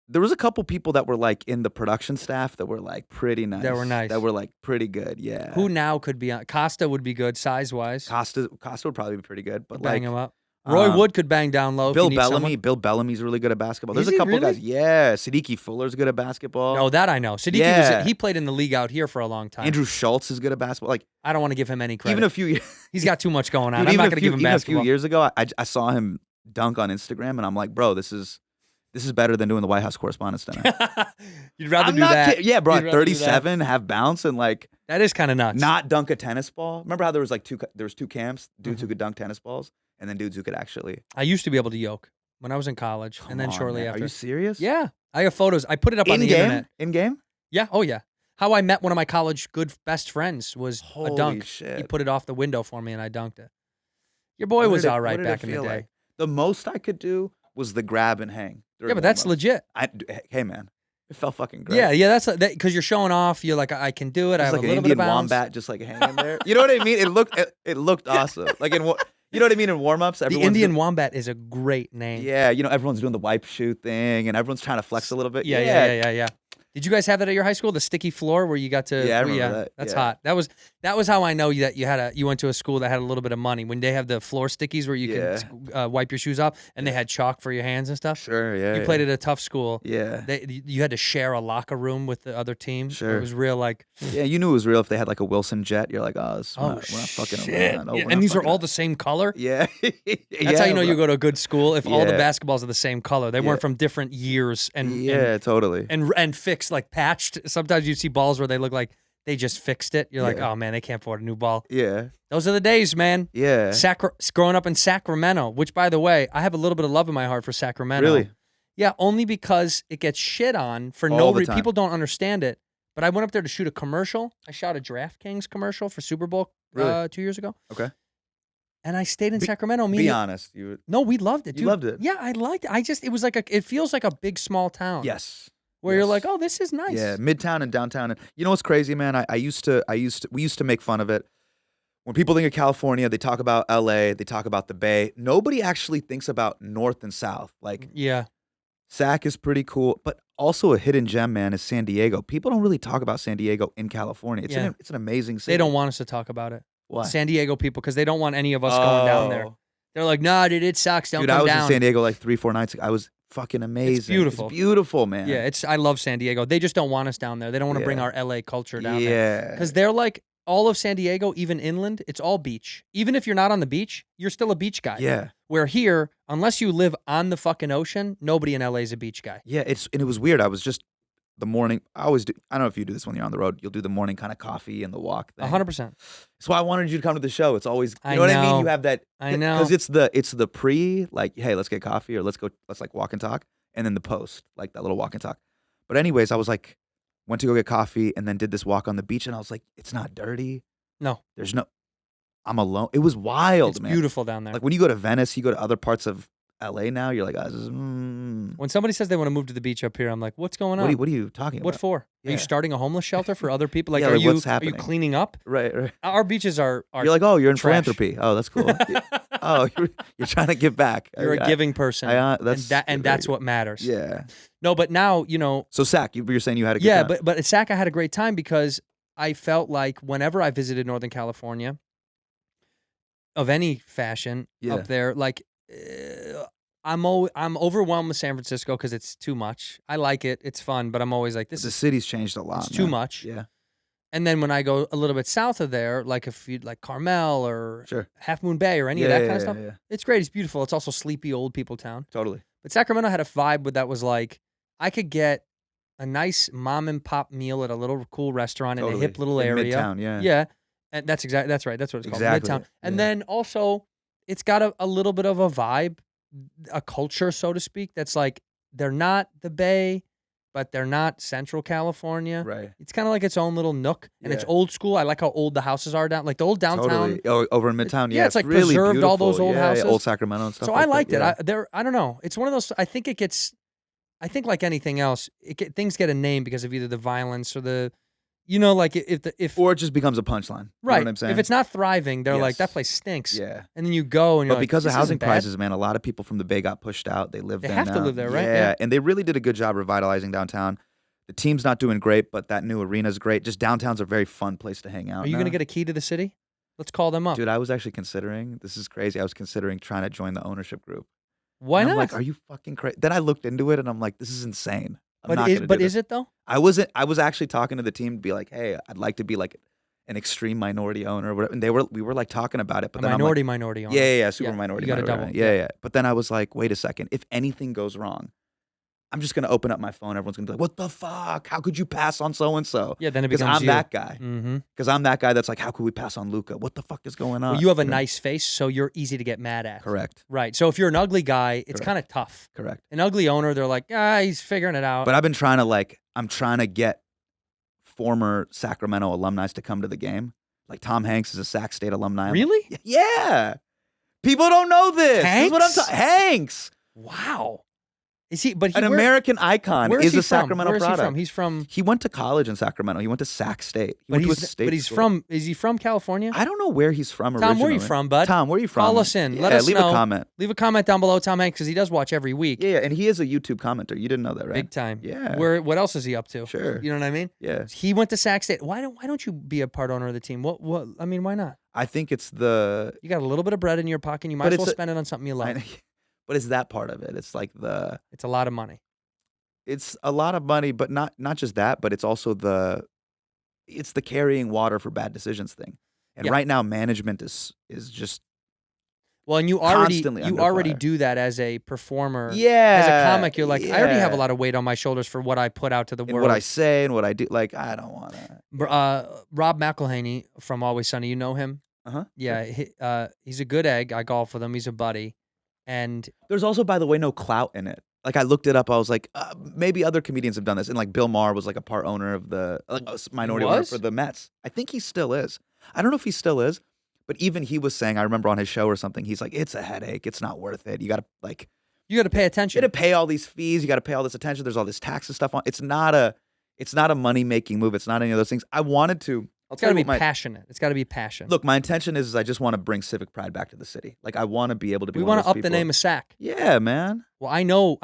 There was a couple people that were like in the production staff that were like pretty nice. That were nice. That were like pretty good. Yeah. Who now could be on? Costa would be good size wise. Costa would probably be pretty good, but Bang like him up. Roy um, Wood could bang down low. Bill if you need Bellamy. someone. Bill Bellamy's really good at basketball. There's Is a he couple really? guys. Yeah, Siddiqui Fuller's good at basketball. No, that I know. Siddiqui Yeah. he played in the league out here for a long time. Andrew Schultz is good at basketball. Like I don't want to give him any credit. even a few years. He's got too much going on. Dude, I'm even not a going to few- give him even basketball. A few years ago, I saw him dunk on Instagram, and I'm like, bro, this is better than doing the White House Correspondents' Dinner. You'd rather I'm do not that. kidding. Yeah, bro, You'd at rather do that. 37, have bounce and like That is kind of nuts. not dunk a tennis ball. Remember how there was like two camps, dudes Mm-hmm. who could dunk tennis balls, and then dudes who could actually. I used to be able to yoke when I was in college, and then Come on, shortly man. after. Are you serious? Yeah, I have photos. I put it up on In the game. internet. In game. Yeah. Oh yeah. How I met one of my college best friends was a Holy dunk. shit. He put it off the window for me, and I dunked it. Your boy What was did it- all right what did it back in the feel day. like? The most I could do was the grab and hang. Yeah, but that's legit. Hey man, it felt fucking great. Yeah, that's because you're showing off. You're like, I can do it. I It's have like a an little bit of Indian bounce. wombat just like hanging there. You know what I mean? It looked awesome. Like you know what I mean in warm-ups? The Everyone's Indian doing- wombat is a great name. Yeah, everyone's doing the wipe shoot thing and everyone's trying to flex a little bit. Yeah. Did you guys have that at your high school? The sticky floor where you got to? Yeah, I remember that. That's Yeah. hot. That was how I know that you went to a school that had a little bit of money. When they have the floor stickies where you can wipe your shoes off, and they had chalk for your hands and stuff. Sure, yeah. You played at a tough school. Yeah. You had to share a locker room with the other team. Sure. It was real like. Yeah, you knew it was real if they had like a Wilson jet. You're like, we're not fucking shit. around. Oh, Yeah, we're and not these are fucking all the same color. Yeah. That's how you know you go to a good school if all the Yeah. basketballs are the same color. They weren't from different years and totally. and fixed, like patched. Sometimes you see balls where they look like they just fixed it. You're like, Yeah. oh man, they can't afford a new ball. Yeah. Those are the days, man. Yeah. Growing up in Sacramento, which by the way, I have a little bit of love in my heart for Sacramento. Really? Yeah, only because it gets shit on for All no the reason. time. People don't understand it. But I went up there to shoot a commercial. I shot a DraftKings commercial for Super Bowl Really? 2 years ago. Okay. And I stayed in Be- Sacramento. Be honest. No, we loved it, dude. You loved it? Yeah, I liked it. It was like it feels like a big small town. Yes. Where you're Yes. like, oh, this is nice. Yeah, Midtown and downtown. And you know what's crazy, man? We used to make fun of it. When people think of California, they talk about LA, they talk about the Bay. Nobody actually thinks about North and South. Like Yeah. Sac is pretty cool, but also a hidden gem, man, is San Diego. People don't really talk about San Diego in California. It's an amazing city. They don't want us to talk about it. Why? San Diego people, because they don't want any of us going down there. Oh. They're like, nah, dude, it sucks. Don't Dude, come I was down. in San Diego like 3-4 nights ago. I was fucking amazing. beautiful. It's beautiful, man. Yeah, I love San Diego. They just don't want us down there. They don't want to bring Yeah. our LA culture down there. Yeah. Because they're like, all of San Diego, even inland, it's all beach. Even if you're not on the beach, you're still a beach guy. Yeah. Where here, unless you live on the fucking ocean, nobody in LA is a beach guy. Yeah, and it was weird. I was just the morning. I always do. I don't know if you do this when you're on the road. You'll do the morning kind of coffee and the walk thing. 100%. That's why I wanted you to come to the show. It's always, you I know what I know. mean? You have that. I know. Because it's the pre, like, hey, let's get coffee or let's like walk and talk. And then the post, like that little walk and talk. But anyways, I was like, went to go get coffee and then did this walk on the beach. And I was like, it's not dirty. No, I'm alone. It was wild, it's man. beautiful down there. Like when you go to Venice, you go to other parts of LA now, you're like, this is, When somebody says they want to move to the beach up here, I'm like, what's going on? what are you talking What about? for? Are Yeah. you starting a homeless shelter for other people? Like, Yeah, are like, you what's are you happening? cleaning up? Right. Our beaches are You're like, oh, you're in trash. philanthropy. Oh, that's cool. Oh, you're trying to give back. You're a giving person. That's and that's what matters. Yeah. No, but now, So Sac, you're saying you had a good yeah, time. but at SAC I had a great time because I felt like whenever I visited Northern California, of any fashion Yeah. up there, like I'm overwhelmed with San Francisco because it's too much. I like it, it's fun, but I'm always like, this the is city's changed a lot. it's too man. much. Yeah. And then when I go a little bit south of there, like if you like Carmel or Sure. Half Moon Bay or any of Yeah, that yeah, kind of yeah, stuff, yeah. it's great. It's beautiful. It's also sleepy old people town. Totally. But Sacramento had a vibe that was like, I could get a nice mom and pop meal at a little cool restaurant in a Totally. hip little In area. Midtown, yeah. Yeah. And that's right. That's what it's called. Exactly, Midtown. And yeah. then also it's got a little bit of a vibe, a culture, so to speak, that's like they're not the Bay, but they're not Central California. Right. It's kind of like its own little nook, and it's Yeah. old school. I like how old the houses are down, like the old downtown. Totally. Oh, over in Midtown. yeah, it's like really preserved all those beautiful. old Yeah, houses. old Sacramento and stuff. So like I liked that. it. I don't know. It's one of those. I think it gets. I think like anything else, things get a name because of either the violence or the, like if Or it just becomes a punchline. right. You know what I'm saying? If it's not thriving, they're like Yes. that place stinks. Yeah. And then you go and you're But like, because of "This housing isn't bad." prices, man, a lot of people from the Bay got pushed out. They live They there have to now. live there, right? Yeah. Yeah. And they really did a good job revitalizing downtown. The team's not doing great, but that new arena's great. Just downtown's a very fun place to hang out. Are you now. gonna get a key to the city? Let's call them up. Dude, I was actually considering, this is crazy. I was considering trying to join the ownership group. Why And not? I'm like, are you fucking crazy? Then I looked into it and I'm like, this is insane. I'm not gonna do but this. is it though? I was actually talking to the team to be like, hey, I'd like to be like an extreme minority owner or whatever. And we were like talking about it, but A then minority I'm like, owner. yeah, super Yeah, minority. you gotta minority, double, yeah. But then I was like, wait a second. If anything goes wrong, I'm just gonna open up my phone. Everyone's gonna be like, what the fuck? How could you pass on so and so? Yeah, then it Because becomes I'm you. that guy. Mm-hmm. Because I'm that guy that's like, how could we pass on Luca? What the fuck is going on? Well, you have a know? nice face, so you're easy to get mad at. Correct. Right. So if you're an ugly guy, it's Correct. kind of tough. Correct. An ugly owner, they're like, he's figuring it out. But I've been trying to I'm trying to get former Sacramento alumni to come to the game. Like Tom Hanks is a Sac State alumni. Really? Yeah. People don't know this. This is what I'm Hanks? talking. Hanks, Wow. Is he? But he, an where- American icon, where is he a from? Sacramento Where is product. he from? He's from. He went to college in Sacramento. He went to Sac State. He But went to a he's. state But he's school. from. Is he from California? I don't know where he's from Tom, originally. where are you from, bud? Tom, where are you from? Call us in. Yeah, Let us leave know. a comment. Leave a comment down below, Tom Hanks, because he does watch every week. Yeah, and he is a YouTube commenter. You didn't know that, right? Big time. Yeah. What else is he up to? Sure. You know what I mean? Yeah. He went to Sac State. Why don't you be a part owner of the team? What? I mean, why not? I think it's the. You got a little bit of bread in your pocket. You might But as well it's a- spend it on something you love. But it's that part of it. It's like It's a lot of money. it's a lot of money, but not just that, but it's also it's the carrying water for bad decisions thing. And Yeah. right now, management is just Well, and you Constantly under already fire. do that as a performer. yeah. As a comic, you're like, I already have a yeah. lot of weight on my shoulders for what I put out to the And world. what I say and what I do. Like I don't want to. Rob McElhaney from Always Sunny, you know him? Uh-huh. Yeah, he's a good egg. I golf with him. He's a buddy. And There's also, by the way, no clout in it. Like I looked it up. I was like, maybe other comedians have done this. And like Bill Maher was like a part owner of the minority owner was? for the Mets. I think he still is. I don't know if he still is, but even he was saying, I remember on his show or something, he's like, it's a headache. It's not worth it. You got to you got to pay you attention. got to pay all these fees. You got to pay all this attention. There's all this tax and stuff on. It's not a money making move. It's not any of those things. I wanted to. It's got to be passionate. It's got to be passion. Look, my intention is I just want to bring civic pride back to the city. Like I want to be able to be. we want want to to up the name of SAC. Yeah, man. Well, I know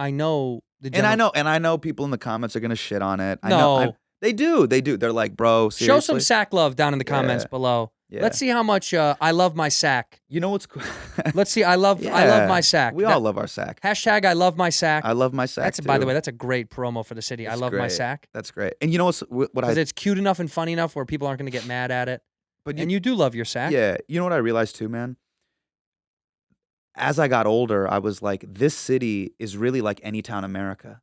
the And I know people in the comments are gonna shit on it. No. They do. They're like, bro, seriously. Show some SAC love down in the comments Yeah. below. Yeah. Let's see how much I love my SAC. You know what's cool? Let's see. I love my SAC. We all love our sack. Hashtag I love my SAC. I love my sack. That's by the way, that's a great promo for the city. I That's love my great. SAC. That's great. And you know what I Because it's cute enough and funny enough where people aren't going to get mad at it. but And you do love your SAC. yeah, you know what I realized too, man? As I got older, I was like, this city is really like any town in America.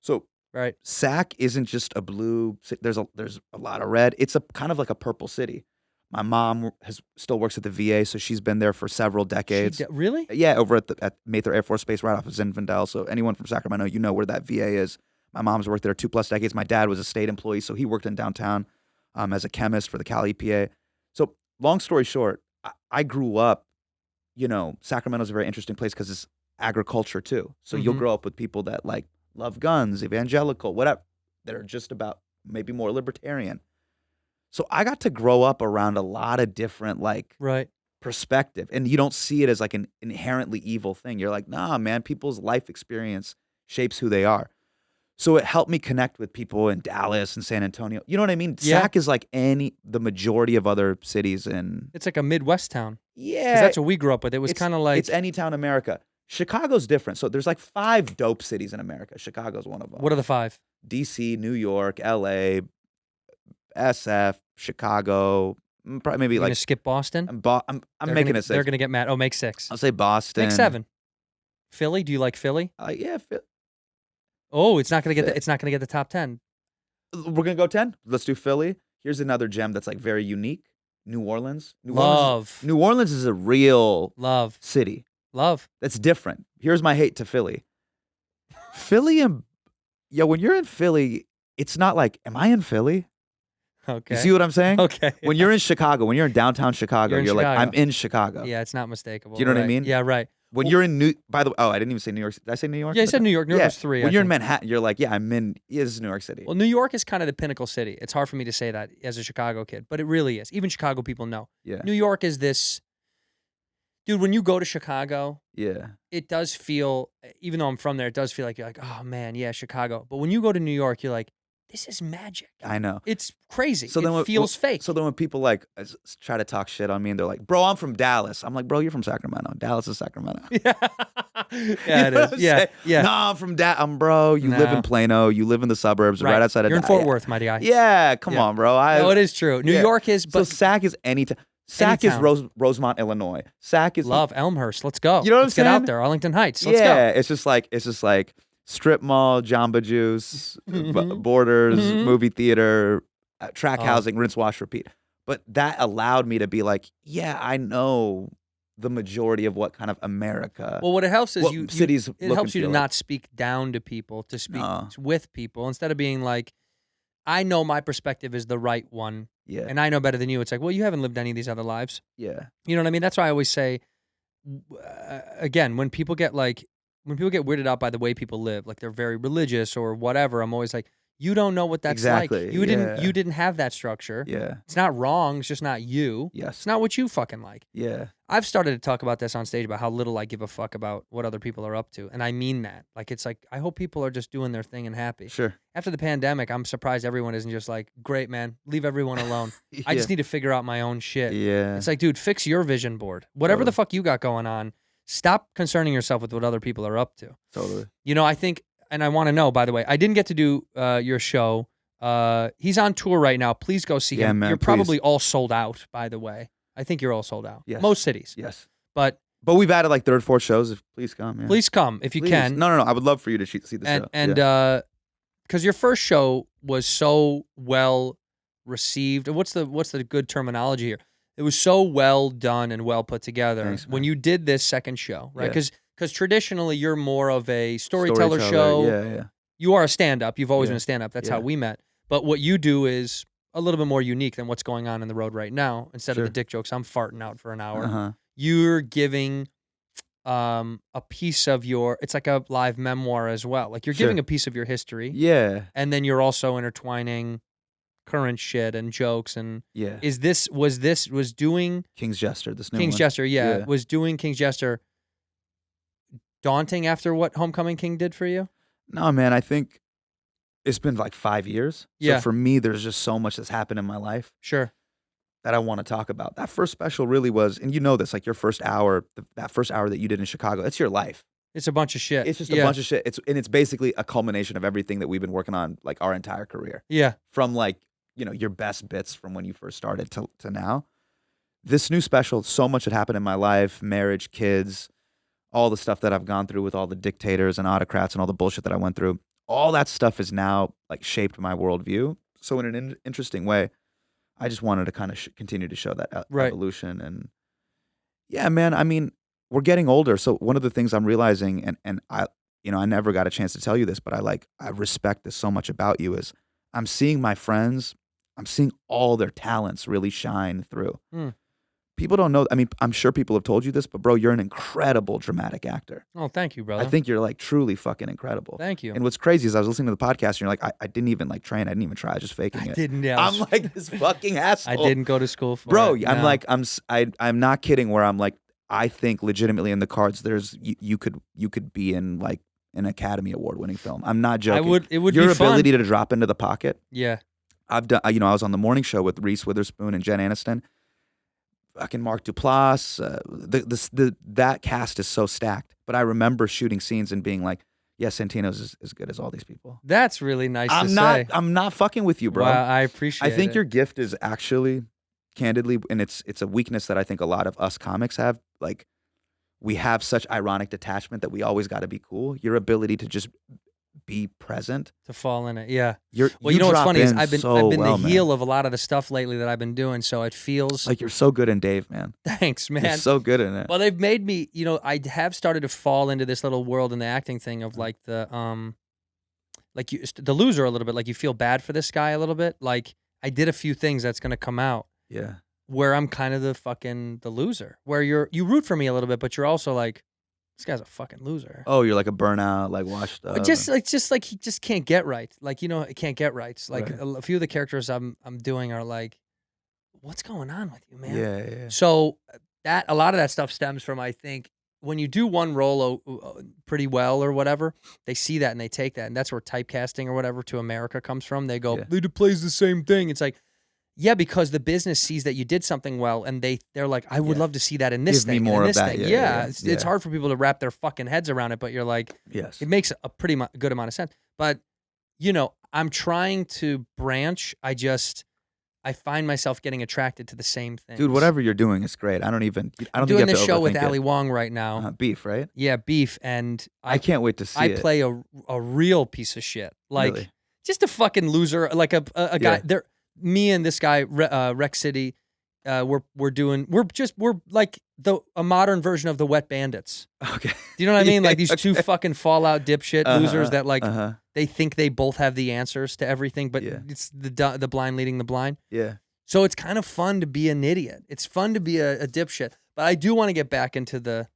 So Right. Sac isn't just a blue. There's a lot of red. It's a kind of like a purple city. My mom still works at the VA, so she's been there for several decades. Really? Yeah, over at Mather Air Force Base, right off of Zinfandel. So anyone from Sacramento, you know where that VA is. My mom's worked there 2+ decades. My dad was a state employee, so he worked in downtown as a chemist for the Cal EPA. So long story short, I grew up. You know, Sacramento's a very interesting place because it's agriculture too. So you'll grow up with people that like love guns, evangelical, whatever, that are just about maybe more libertarian. So I got to grow up around a lot of different like Right. perspective, and you don't see it as like an inherently evil thing. You're like, nah, man, people's life experience shapes who they are. So it helped me connect with people in Dallas and San Antonio. You know what I mean? Yeah. Sac is like the majority of other cities in. It's like a Midwest town. Yeah. 'Cause that's what we grew up with. It was kind of like It's any town in America. Chicago's different. So there's like 5 dope cities in America. Chicago's one of them. what are the 5? DC, New York, LA, SF, Chicago, probably maybe You're like gonna skip Boston. I'm They're making gonna, it 6. They're gonna get mad. Oh, make 6. I'll say Boston. Make 7. Philly. Do you like Philly? Yeah, Oh, it's not gonna get. It's not gonna get the top 10. we're gonna go 10. Let's do Philly. Here's another gem that's like very unique. New Orleans. Love. New Orleans is a real Love. city. Love. That's different. Here's my hate to Philly. Philly and when you're in Philly, it's not like, am I in Philly? Okay. You see what I'm saying? Okay. When you're in Chicago, when you're in downtown Chicago, You're in like, Chicago. I'm in Chicago. Yeah, it's not mistakable. Do you know what I right. mean? Yeah, right. When you're in by the way, I didn't even say New York. Did I say New York? Yeah, you said New York. New York was 3. When I you're in think. Manhattan, you're like, yeah, this is New York City. Well, New York is kind of the pinnacle city. It's hard for me to say that as a Chicago kid, but it really is. Even Chicago people know. Yeah. New York is this. Dude, when you go to Chicago, Yeah. it does feel, even though I'm from there, it does feel like you're like, oh man, yeah, Chicago. But when you go to New York, you're like, this is magic. I know. It's crazy. So then it feels fake. So then when people like try to talk shit on me and they're like, bro, I'm from Dallas. I'm like, bro, you're from Sacramento. Dallas is Sacramento. yeah, You it know is. what I'm Yeah, saying? yeah. No, I'm from bro, you live No. in Plano. You live in the suburbs right outside of You're in Da- Fort yeah. Worth, my guy. Yeah, come Yeah. on, bro. No, it is true. New yeah. York is, So but Sac is any town. Sac is town. Rosemont, Illinois. Sac is love Elmhurst. Let's go. You know what Let's I'm get out saying? there. Arlington Heights. Let's yeah, go. it's just like strip mall, Jamba Juice, Mhm. Borders, Mhm. movie theater, track Oh. housing, rinse, wash, repeat. But that allowed me to be like, yeah, I know the majority of what kind of America. Well, what it helps is what you cities it look helps and you to feel not speak down to people, to speak No. with people instead of being like, I know my perspective is the right one, Yeah, and I know better than you. It's like, well, you haven't lived any of these other lives. yeah, You know what I mean? That's why I always say, again, when people get weirded out by the way people live, like they're very religious or whatever, I'm always like, you don't know what that's Exactly, like. You didn't have that structure. yeah, It's not wrong. It's just not you. yes, It's not what you fucking like. yeah, I've started to talk about this on stage about how little I give a fuck about what other people are up to. And I mean that. Like, it's like, I hope people are just doing their thing and happy. sure. After the pandemic, I'm surprised everyone isn't just like, great, man, leave everyone alone. I Yeah. just need to figure out my own shit. Yeah, It's like, dude, fix your vision board. Whatever the Totally. fuck you got going on, stop concerning yourself with what other people are up to. totally. You know, I think, and I want to know, by the way, I didn't get to do your show. He's on tour right now. Please go see Yeah, him. man, You're please. probably all sold out, by the way. I think you're all sold out. Yes. Most cities. Yes, But but we've added like 3rd, 4th shows. Please come. Yeah. please come if you Please. can. No. I would love for you to see the show. And Yeah. because your first show was so well received. What's the good terminology here? It was so well done and well put together. Thanks, when man. you did this second show, right? Yeah. Because traditionally you're more of a storyteller show. Yeah. You are a stand-up. You've always Yeah. been a stand-up. That's Yeah. how we met. But what you do is a little bit more unique than what's going on in the road right now. Instead Sure. of the dick jokes I'm farting out for an hour, Uh-huh. you're giving a piece of it's like a live memoir as well. Like you're Sure. giving a piece of your history, Yeah. and then you're also intertwining current shit and jokes. And Yeah. was doing King's Jester, this new King's one. Jester? Yeah, Yeah. was doing King's Jester daunting after what Homecoming King did for you? No, man, I think it's been like 5 years. Yeah. So for me, there's just so much that's happened in my life Sure. that I want to talk about. That first special really was, and you know this, like your first hour, that first hour that you did in Chicago, it's your life. It's a bunch of shit. It's just a bunch of shit. It's basically a culmination of everything that we've been working on like our entire career. Yeah. From like, your best bits from when you first started to now. This new special, so much had happened in my life, marriage, kids, all the stuff that I've gone through with all the dictators and autocrats and all the bullshit that I went through. All that stuff is now like shaped my worldview. So in an interesting way, I just wanted to kind of continue to show that Right. evolution. And yeah, man, I mean, we're getting older. So one of the things I'm realizing, and I never got a chance to tell you this, but I respect this so much about you, is I'm seeing my friends, I'm seeing all their talents really shine through. Hmm. People don't know. I mean, I'm sure people have told you this, but bro, you're an incredible dramatic actor. Oh, thank you, brother. I think you're like truly fucking incredible. Thank you. And what's crazy is I was listening to the podcast and you're like, I didn't even like train. I didn't even try. I was just faking it. didn't. Yeah, I'm like this fucking asshole. I didn't go to school for Bro, it. I'm No. like, I'm not kidding where I'm like, I think legitimately in the cards, there's, you could be in like an Academy Award winning film. I'm not joking. It would Your be fun. ability to drop into the pocket. Yeah. I've done, I was on the morning show with Reese Witherspoon and Jen Aniston. Fucking Mark Duplass. That cast is so stacked. But I remember shooting scenes and being like, yeah, Santino's is as good as all these people. That's really nice to say. I'm not fucking with you, bro. Wow, I appreciate it. I think your gift is actually, candidly, and it's a weakness that I think a lot of us comics have. Like, we have such ironic detachment that we always got to be cool. Your ability to just be present. To fall in it, yeah. You know what's drop funny is in I've been so the well, heel man. of a lot of the stuff lately that I've been doing, so it feels Like you're so good in Dave, man. thanks, man. You're so good in it. Well, they've made me, I have started to fall into this little world in the acting thing of like the the loser a little bit. Like you feel bad for this guy a little bit. Like I did a few things that's gonna come out Yeah. where I'm kind of the loser. Where you root for me a little bit, but you're also like, this guy's a fucking loser. Oh, you're like a burnout, like washed up. Just like he just can't get right. Like he can't get right. Like Right. a few of the characters I'm doing are like, what's going on with you, man? Yeah. So that a lot of that stuff stems from, I think, when you do one role pretty well or whatever, they see that and they take that, and that's where typecasting or whatever to America comes from. They go, Yeah. they plays the same thing. It's like, yeah, because the business sees that you did something well, and they're like, I would Yeah. love to see that in this Give me thing, more and in of this that. thing. Yeah. It's hard for people to wrap their fucking heads around it, but you're like, Yes. it makes a pretty good amount of sense. But I'm trying to branch. I find myself getting attracted to the same thing. Dude, whatever you're doing is great. I don't think doing you have this to show with overthink Ali it. Wong right now. Beef, right? Yeah, Beef, and I can't wait to see I it. play a real piece of shit, like Really? just a fucking loser, like a guy. Yeah. There, me and this guy, Rex City, we're like a modern version of the Wet Bandits. Okay. Do you know what I mean? Like these two Okay. fucking Fallout dipshit losers that like Uh-huh. they think they both have the answers to everything, but Yeah. it's the blind leading the blind. Yeah. So it's kind of fun to be an idiot. It's fun to be a dipshit. But I do want to get back into the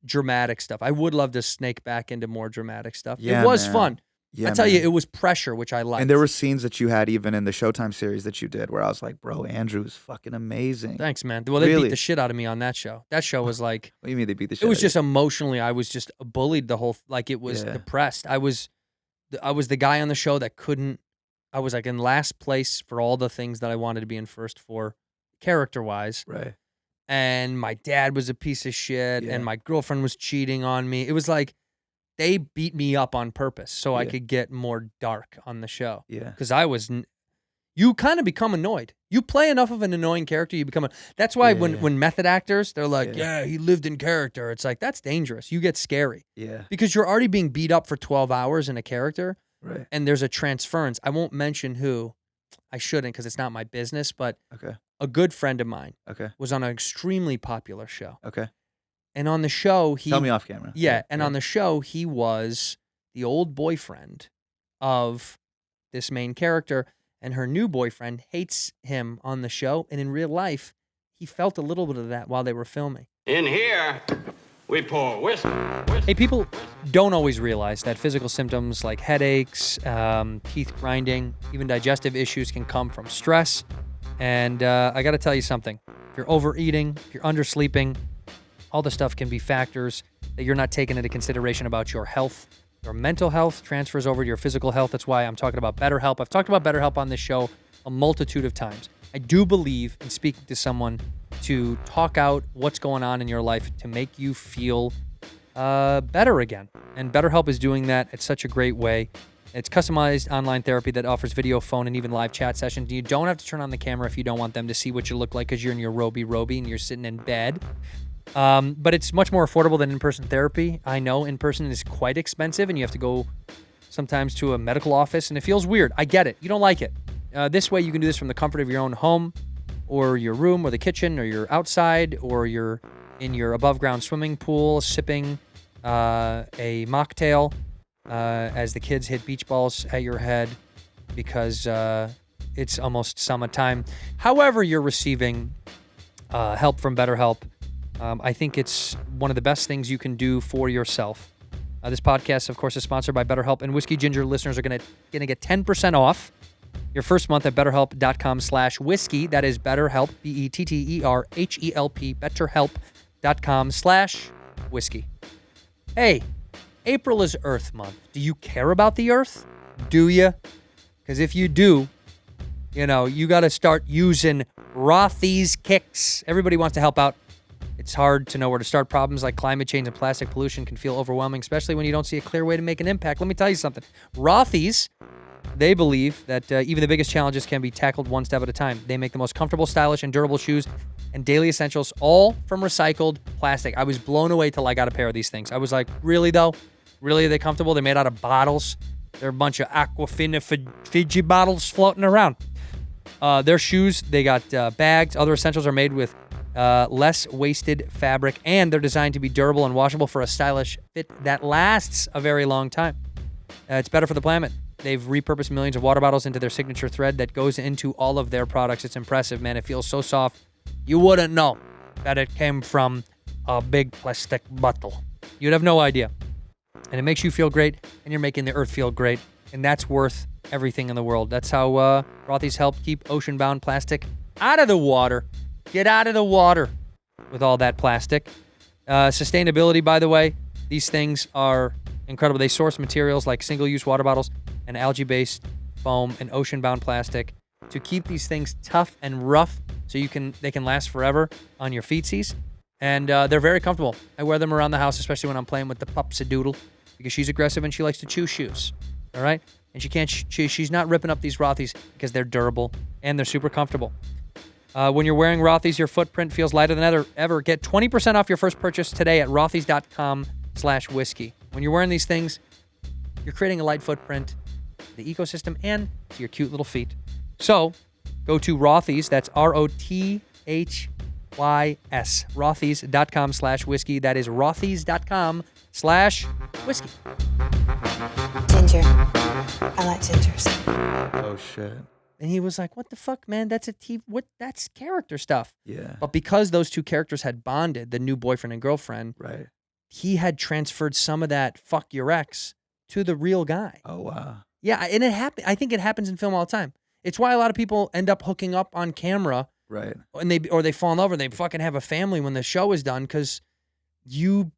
dramatic stuff. I would love to snake back into more dramatic stuff. Yeah, it was man. fun. Yeah, I tell you, man. it was pressure, which I liked. And there were scenes that you had even in the Showtime series that you did where I was like, bro, Andrew's fucking amazing. Thanks, man. Well, they beat Really? the shit out of me on that show. That show was like, What do you mean they beat the shit it was out of you? just emotionally, I was just bullied the whole, like it was Yeah. depressed. I was the guy on the show that couldn't, I was like in last place for all the things that I wanted to be in first for, character-wise. Right. And my dad was a piece of shit, Yeah. and my girlfriend was cheating on me. It was like they beat me up on purpose so I Yeah. could get more dark on the show. Yeah. Because you kind of become annoyed. You play enough of an annoying character, you become that's why Yeah, when method actors, they're like, Yeah. yeah, he lived in character. It's like, that's dangerous. You get scary Yeah. because you're already being beat up for 12 hours in a character, Right. and there's a transference. I won't mention who. I shouldn't because it's not my business, but Okay. a good friend of mine Okay. was on an extremely popular show. Okay. And on the show, he Tell me off camera. Yeah, and on the show, he was the old boyfriend of this main character, and her new boyfriend hates him on the show, and in real life, he felt a little bit of that while they were filming. In here, we pour whiskey. Hey, people don't always realize that physical symptoms like headaches, teeth grinding, even digestive issues can come from stress. And I got to tell you something. If you're overeating, if you're undersleeping, all the stuff can be factors that you're not taking into consideration about your health. Your mental health transfers over to your physical health. That's why I'm talking about BetterHelp. I've talked about BetterHelp on this show a multitude of times. I do believe in speaking to someone to talk out what's going on in your life to make you feel better again. And BetterHelp is doing that. It's such a great way. It's customized online therapy that offers video, phone, and even live chat sessions. You don't have to turn on the camera if you don't want them to see what you look like because you're in your roby and you're sitting in bed. But it's much more affordable than in-person therapy. I know in-person is quite expensive, and you have to go sometimes to a medical office, and it feels weird. I get it. You don't like it. This way, you can do this from the comfort of your own home or your room or the kitchen, or you're outside, or you're in your above-ground swimming pool sipping a mocktail as the kids hit beach balls at your head because it's almost summertime. However you're receiving help from BetterHelp, I think it's one of the best things you can do for yourself. This podcast, of course, is sponsored by BetterHelp, and Whiskey Ginger listeners are going to get 10% off your first month at BetterHelp.com/whiskey. That is BetterHelp, BetterHelp, BetterHelp.com/whiskey. Hey, April is Earth Month. Do you care about the Earth? Do you? Because if you do, you got to start using ROTHY'S kicks. Everybody wants to help out. It's hard to know where to start. Problems like climate change and plastic pollution can feel overwhelming, especially when you don't see a clear way to make an impact. Let me tell you something. ROTHY'S, they believe that even the biggest challenges can be tackled one step at a time. They make the most comfortable, stylish, and durable shoes and daily essentials, all from recycled plastic. I was blown away till I got a pair of these things. I was like, really though? Really, are they comfortable? They're made out of bottles. There are a bunch of Aquafina Fiji bottles floating around. Their shoes, they got bags. Other essentials are made with less wasted fabric, and they're designed to be durable and washable for a stylish fit that lasts a very long time. It's better for the planet. They've repurposed millions of water bottles into their signature thread that goes into all of their products. It's impressive, man. It feels so soft. You wouldn't know that it came from a big plastic bottle. You'd have no idea. And it makes you feel great, and you're making the earth feel great. And that's worth everything in the world. That's how ROTHY'S help keep ocean-bound plastic out of the water. Get out of the water with all that plastic. Sustainability, by the way, these things are incredible. They source materials like single-use water bottles and algae-based foam and ocean-bound plastic to keep these things tough and rough so they can last forever on your feetsies. And they're very comfortable. I wear them around the house, especially when I'm playing with the pupsadoodle, because she's aggressive and she likes to chew shoes. All right? And she can't she's not ripping up these ROTHY'S because they're durable and they're super comfortable. When you're wearing ROTHY'S, your footprint feels lighter than ever. Get 20% off your first purchase today at rothys.com/whiskey. When you're wearing these things, you're creating a light footprint to the ecosystem and to your cute little feet. So go to ROTHY'S, that's ROTHYS, rothys.com/whiskey. That is rothys.com/whiskey. Ginger. I like gingers. Oh shit. And he was like, what the fuck, man? That's that's character stuff. Yeah. But because those two characters had bonded, the new boyfriend and girlfriend, Right. he had transferred some of that fuck your ex to the real guy. Oh wow. Yeah, and I think it happens in film all the time. It's why a lot of people end up hooking up on camera, Right. and they fall in love or they fucking have a family when the show is done, because you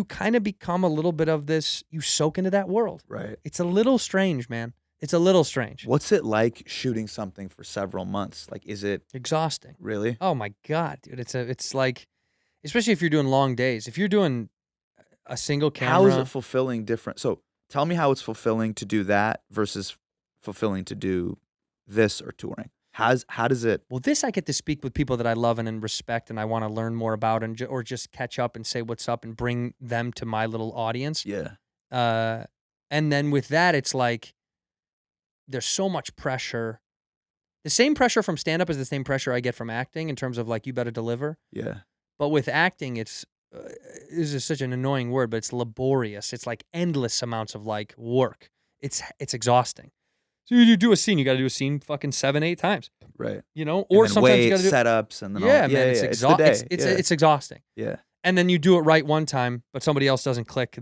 kind of become a little bit of this, you soak into that world. Right. It's a little strange, man. It's a little strange. What's it like shooting something for several months? Like, is it Exhausting. really? Oh my God, dude. It's like, especially if you're doing long days. If you're doing a single camera. How is it fulfilling different? So tell me how it's fulfilling to do that versus fulfilling to do this or touring. How does it? Well, this I get to speak with people that I love and respect, and I want to learn more about, or just catch up and say what's up and bring them to my little audience. Yeah. And then with that, it's like there's so much pressure. The same pressure from stand-up is the same pressure I get from acting in terms of like, you better deliver. Yeah. But with acting, this is such an annoying word, but it's laborious. It's like endless amounts of like work. It's exhausting. So you do a scene, you got to do a scene fucking 7-8 times. Right. You know, or sometimes you got to do setups and then yeah, all, man, it's exhausting. It's exhausting. Yeah. And then you do it right one time, but somebody else doesn't click.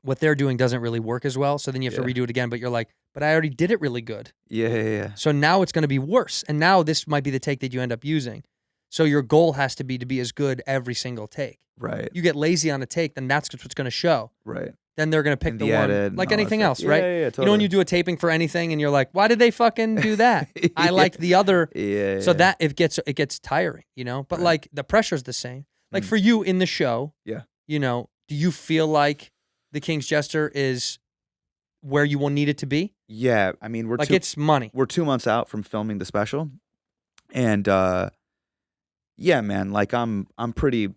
What they're doing doesn't really work as well. So then you have to redo it again. But you're like, but I already did it really good. Yeah. So now it's going to be worse. And now this might be the take that you end up using. So your goal has to be as good every single take. Right. You get lazy on a take, then that's what's going to show. Right. Then they're going to pick And the the one, edit and like all that anything stuff. else, Yeah, right? yeah, You know when totally. you do a taping for anything and you're like, why did they fucking do that? I like the other. Yeah. So that it gets tiring, you know? But like the pressure's the same. Like for you in the show, Yeah. you know, do you feel like The King's Jester is where you will need it to be? Yeah. I mean, It's money. We're 2 months out from filming the special. And yeah, man, like I'm pretty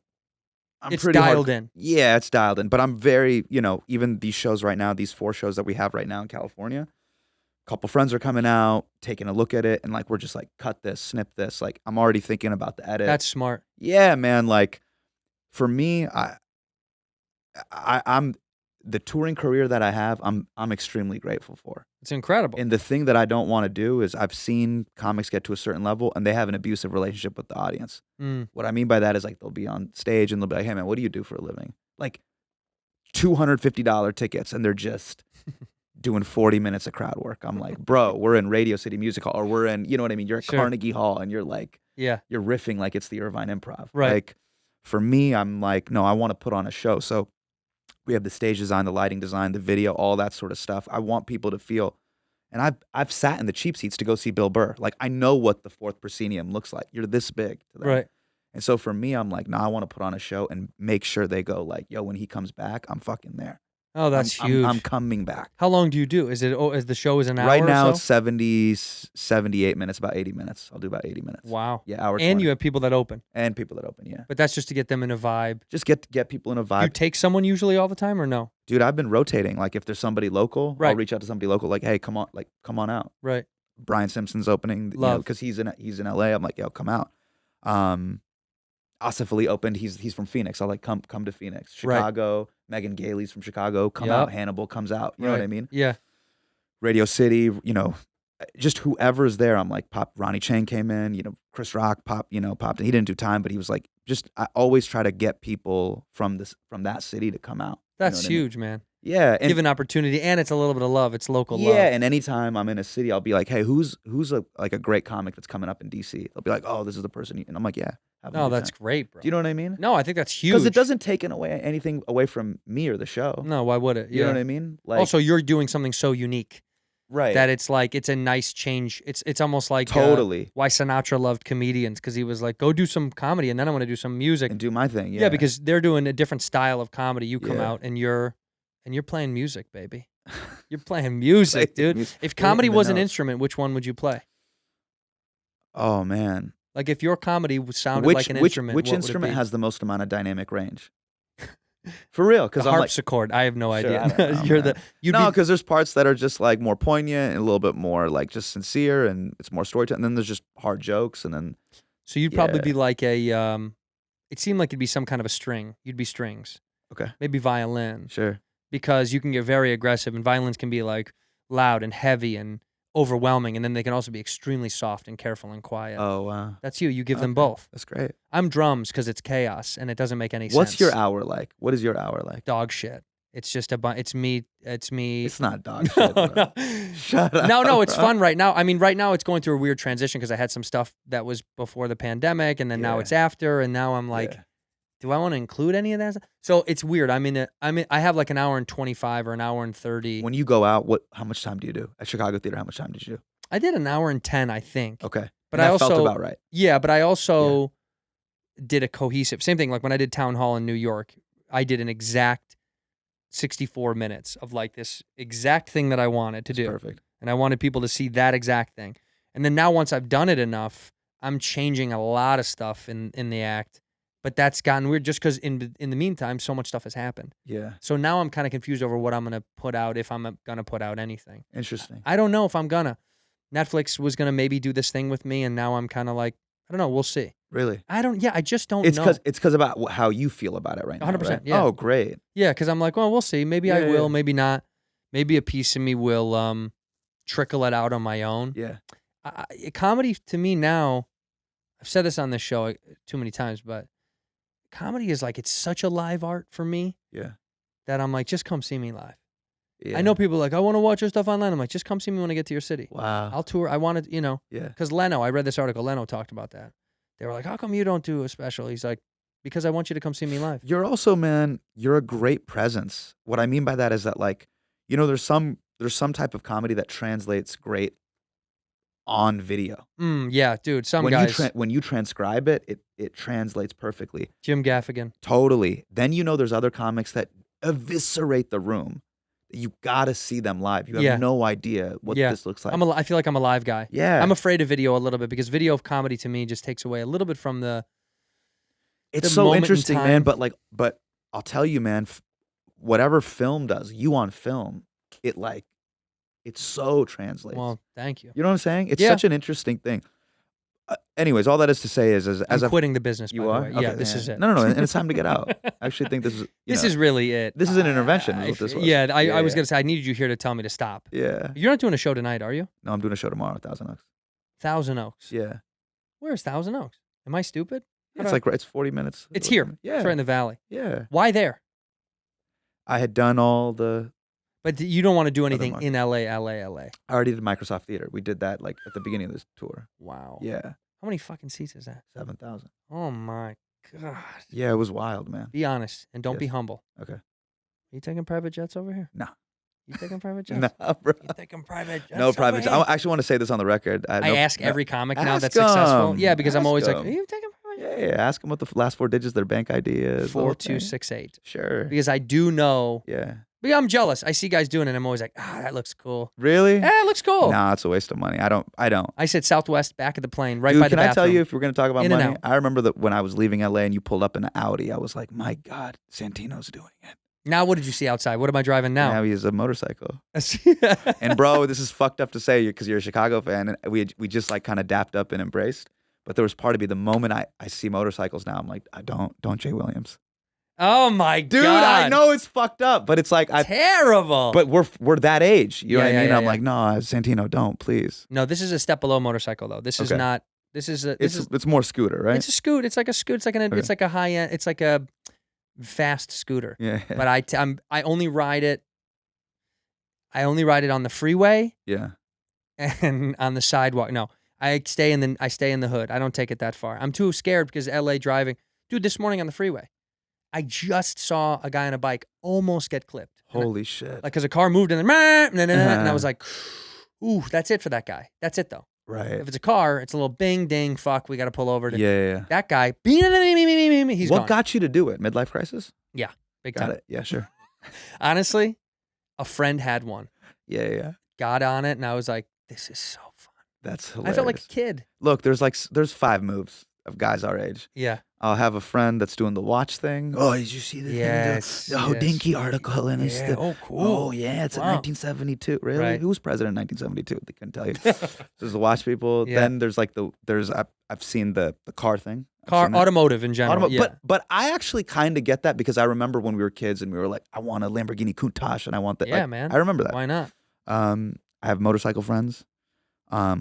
Dialed in. Yeah, it's dialed in. But I'm very, even these shows right now, these 4 shows that we have right now in California, a couple friends are coming out, taking a look at it, and like we're just like, cut this, snip this. Like I'm already thinking about the edit. That's smart. Yeah, man. Like for me, I'm the touring career that I have, I'm extremely grateful for. It's incredible. And the thing that I don't want to do is I've seen comics get to a certain level and they have an abusive relationship with the audience. What I mean by that is like they'll be on stage and they'll be like, hey man, what do you do for a living? Like $250 tickets and they're just doing 40 minutes of crowd work. I'm like, bro, we're in Radio City Music Hall or we're in, you know what I mean? You're at Carnegie Hall and you're like, you're riffing like it's the Irvine Improv. Right. Like for me, I'm like, no, I want to put on a show. So we have the stage design, the lighting design, the video, all that sort of stuff. I want people to feel, and I've sat in the cheap seats to go see Bill Burr. Like I know what the 4th proscenium looks like. You're this big to them. Right. And so for me, I'm like, no, I want to put on a show and make sure they go like, yo, when he comes back, I'm fucking there. Oh, that's huge. I'm coming back. How long do you do? Is the show is an hour? Right now or it's so? 78 minutes, about 80 minutes. I'll do about 80 minutes. Wow. Yeah, hour. And 20. you have people that open, and people that open. Yeah, but that's just to get them in a vibe. just get people in a Do you vibe. take someone usually all the time or no? Dude, I've been rotating. Like if there's somebody local, Right. I'll reach out to somebody local. Like, hey, come on out. Right. Brian Simpson's opening. Love. Because he's in LA. I'm like, yo, come out. Asif Ali opened. He's from Phoenix. I'll like come to Phoenix. Right. Chicago. Megan Gailey's from Chicago. Come Yep. out. Hannibal comes out. You know what I mean? Yeah. Radio City. Just whoever's there. I'm like, pop. Ronnie Chang came in. Chris Rock popped. And he didn't do time, but he was like, I always try to get people from that city to come out. You know That's what I mean? huge, man. Yeah, and Give an opportunity, and it's a little bit of love. It's local yeah, love. and anytime I'm in a city, I'll be like, hey, who's a great comic that's coming up in DC? They'll be like, oh, this is the person, and I'm like, yeah. have a No, good that's time. great, bro. Do you know what I mean? No, I think that's huge. Because it doesn't take anything away from me or the show. No, why would it? You know what I mean? Like, Also, you're doing something so unique right? that it's like it's a nice change. It's almost like Totally. why Sinatra loved comedians, because he was like, go do some comedy, and then I want to do some music. and do my thing. Yeah, Yeah, because they're doing a different style of comedy. You come Yeah. out and you're playing music, baby. You're playing music, Playing dude. music. If You're comedy hitting the was an notes. instrument, which one would you play? Oh man, Like if your comedy sounded which like an which instrument, which what would it instrument be? has the most amount of dynamic range? For real, because the I'm like, harpsichord? I have no Sure, idea. I don't know, You're man. the you'd no, be because there's parts that are just like more poignant and a little bit more like just sincere, and it's more storytelling. And then there's just hard jokes, and then so you'd probably yeah. be like a it seemed like it'd be some kind of a string. You'd be strings, okay, maybe violin, sure. because you can get very aggressive, and violins can be like loud and heavy and overwhelming, and then they can also be extremely soft and careful and quiet. Oh wow, That's you. You give them Okay. both. That's great. I'm drums because it's chaos and it doesn't make any sense. What's your hour like? What is your hour like? Dog shit. It's just it's me. It's me. It's not dog shit. Bro. no. Shut up. No, it's bro. fun right now. I mean, right now it's going through a weird transition because I had some stuff that was before the pandemic, and then now Yeah. it's after, and now I'm like, Yeah. do I want to include any of that? So it's weird. I have like an hour and 25 or an hour and 30. When you go out, how much time do you do at Chicago Theater? How much time did you do? I did an hour and 10, I think. Okay, But And I that felt also about right. Yeah, but I also did a cohesive same thing. Like when I did Town Hall in New York, I did an exact 64 minutes of like this exact thing that I wanted to It's do. perfect. And I wanted people to see that exact thing. And then now once I've done it enough, I'm changing a lot of stuff in the act. But that's gotten weird just because in the meantime, so much stuff has happened. Yeah, So now I'm kind of confused over what I'm going to put out, if I'm going to put out anything. interesting. I don't know if I'm going to. Netflix was going to maybe do this thing with me, and now I'm kind of like, I don't know. We'll see. Really? I just don't It's know. because about how you feel about it right now. 100%, right? yeah. Oh, great. Yeah, because I'm like, well, we'll see. Maybe I Yeah, will, yeah. maybe not. Maybe a piece of me will trickle it out on my own. Yeah. Comedy to me now, I've said this on this show too many times, but comedy is like, it's such a live art for me Yeah. that I'm like, just come see me live. Yeah. I know people are like, I want to watch your stuff online. I'm like, just come see me when I get to your city. Wow. I'll tour. I wanted, Yeah. because Leno, I read this article, Leno talked about that. They were like, how come you don't do a special? He's like, because I want you to come see me live. You're also, man, you're a great presence. What I mean by that is that, like, there's some type of comedy that translates great on video. Yeah, dude, some when guys, when you transcribe it translates perfectly. Jim Gaffigan. Totally. Then there's other comics that eviscerate the room. You gotta see them live. You have Yeah. no idea what Yeah. this looks like. I feel like I'm a live guy. Yeah. I'm afraid of video a little bit because video of comedy to me just takes away a little bit from the It's the so moment in interesting, time. man. But I'll tell you, man, whatever film does, you on film, it so translates. well, thank you. You know what I'm saying? It's Yeah. such an interesting thing. Anyways, all that is to say is I'm as quitting the business, you by are, the way. Yeah, Okay, this is it. No, and it's time to get out. I actually think this is This is really it. this is an intervention. Is I what this f- was. yeah, I was yeah. gonna say I needed you here to tell me to stop. Yeah. You're not doing a show tonight, are you? No, I'm doing a show tomorrow at Thousand Oaks. Thousand Oaks. Yeah. Where's Thousand Oaks? Am I stupid? It's like it's 40 minutes. It's here. Yeah. It's right in the valley. Yeah. Why there? I had done all the. But you don't want to do anything market. in LA. I already did Microsoft Theater. We did that like at the beginning of this tour. Wow. Yeah. How many fucking seats is that? 7,000. Oh my god. Yeah, it was wild, man. Be honest and don't be Yes. humble. Okay. You taking private jets over here? No. You taking private jets? No, bro. You taking private jets? No private. over I here? actually want to say this on the record. I ask every comic now that's Ask successful. 'em. Yeah, because I'm Ask always like, 'em. are you taking private jets? Yeah. Ask them what the last four digits of their bank ID is. the whole thing. 4268. Sure. Because I do know Yeah. But yeah, I'm jealous. I see guys doing it, and I'm always like, that looks cool. Really? Yeah, it looks cool. Nah, it's a waste of money. I don't. I said Southwest, back of the plane, right Dude, by the bathroom. can I tell you, if we're going to talk about In and money, out. I remember that when I was leaving LA and you pulled up in an Audi, I was like, my God, Santino's doing it. Now, what did you see outside? What am I driving now? Now he has a motorcycle. And bro, this is fucked up to say because you're a Chicago fan, and we just like kind of dapped up and embraced. But there was part of me, the moment I see motorcycles now, I'm like, I don't Jay Williams. Oh my Dude, God. I know it's fucked up, but it's like Terrible. But we're that age. You know Yeah, what I mean? yeah, I'm yeah. like, no, Santino, don't, please. No, this is a step below motorcycle though. This is Okay. not. This is a. It's more scooter, right? It's a scoot. It's like a scoot. It's like it's like a high end. It's like a fast scooter. Yeah. But I only ride it. I only ride it on the freeway Yeah. and on the sidewalk. No, I stay in the hood. I don't take it that far. I'm too scared because LA driving. Dude, this morning on the freeway, I just saw a guy on a bike almost get clipped. Holy shit. Like, because a car moved and then, and I was like, ooh, that's it for that guy. That's it though. Right. If it's a car, it's a little bing, ding, fuck, we got to pull over. Yeah. That guy, he's What gone. got you to do it? Midlife crisis? Yeah, big Got time. it. Yeah, sure. Honestly, a friend had one. Yeah. Got on it, and I was like, this is so fun. That's hilarious. I felt like a kid. Look, there's 5 moves of guys our age. Yeah. I'll have a friend that's doing the watch thing. Oh, did you see this? Yes. Oh, dinky article in his. Yeah. Oh, cool. Oh, yeah, it's in Wow. 1972. Really? Right. Who was president in 1972? They couldn't tell you. There's the watch people. Yeah. Then there's like I've seen the car thing. I've Car, seen that. automotive in general. Yeah. But I actually kind of get that because I remember when we were kids and we were like, I want a Lamborghini Countach and I want that. Yeah, like, man. I remember that. Why not? I have motorcycle friends,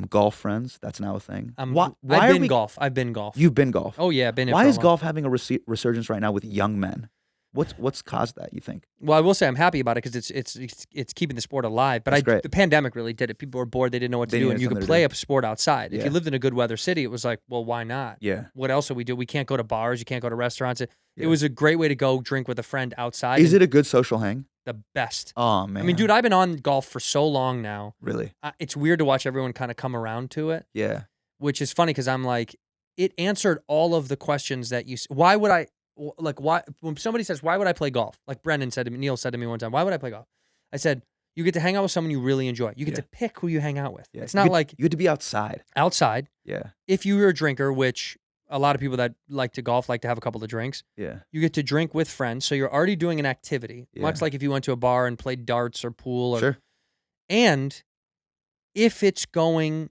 golf friends. That's now a thing. Why I've are been we? golf. I've been golf. You've been golf. Oh yeah, been. Why is golf having a resurgence right now with young men? What's caused that? You think? Well, I will say I'm happy about it because it's keeping the sport alive. But That's great. the pandemic really did it. People were bored; they didn't know what to They do, needed and you could something to play do. a sport outside. If Yeah. you lived in a good weather city, it was like, well, why not? Yeah. What else do? We can't go to bars. You can't go to restaurants. It Yeah. was a great way to go drink with a friend outside. Is and it a good social hang? the best? Oh man. I mean, dude, I've been on golf for so long now. Really? It's weird to watch everyone kind of come around to it, Yeah. which is funny because I'm like, it answered all of the questions that you. Why would I? Like, why? When somebody says, "Why would I play golf?" Like Brendan said to me, Neil said to me one time, "Why would I play golf?" I said, "You get to hang out with someone you really enjoy. You get to pick who you hang out with. Yeah. It's not like you had to be outside. outside. Yeah. If you're a drinker, which a lot of people that like to golf like to have a couple of drinks, Yeah. you get to drink with friends. So you're already doing an activity, Yeah. much like if you went to a bar and played darts or pool. Or, Sure. And if it's going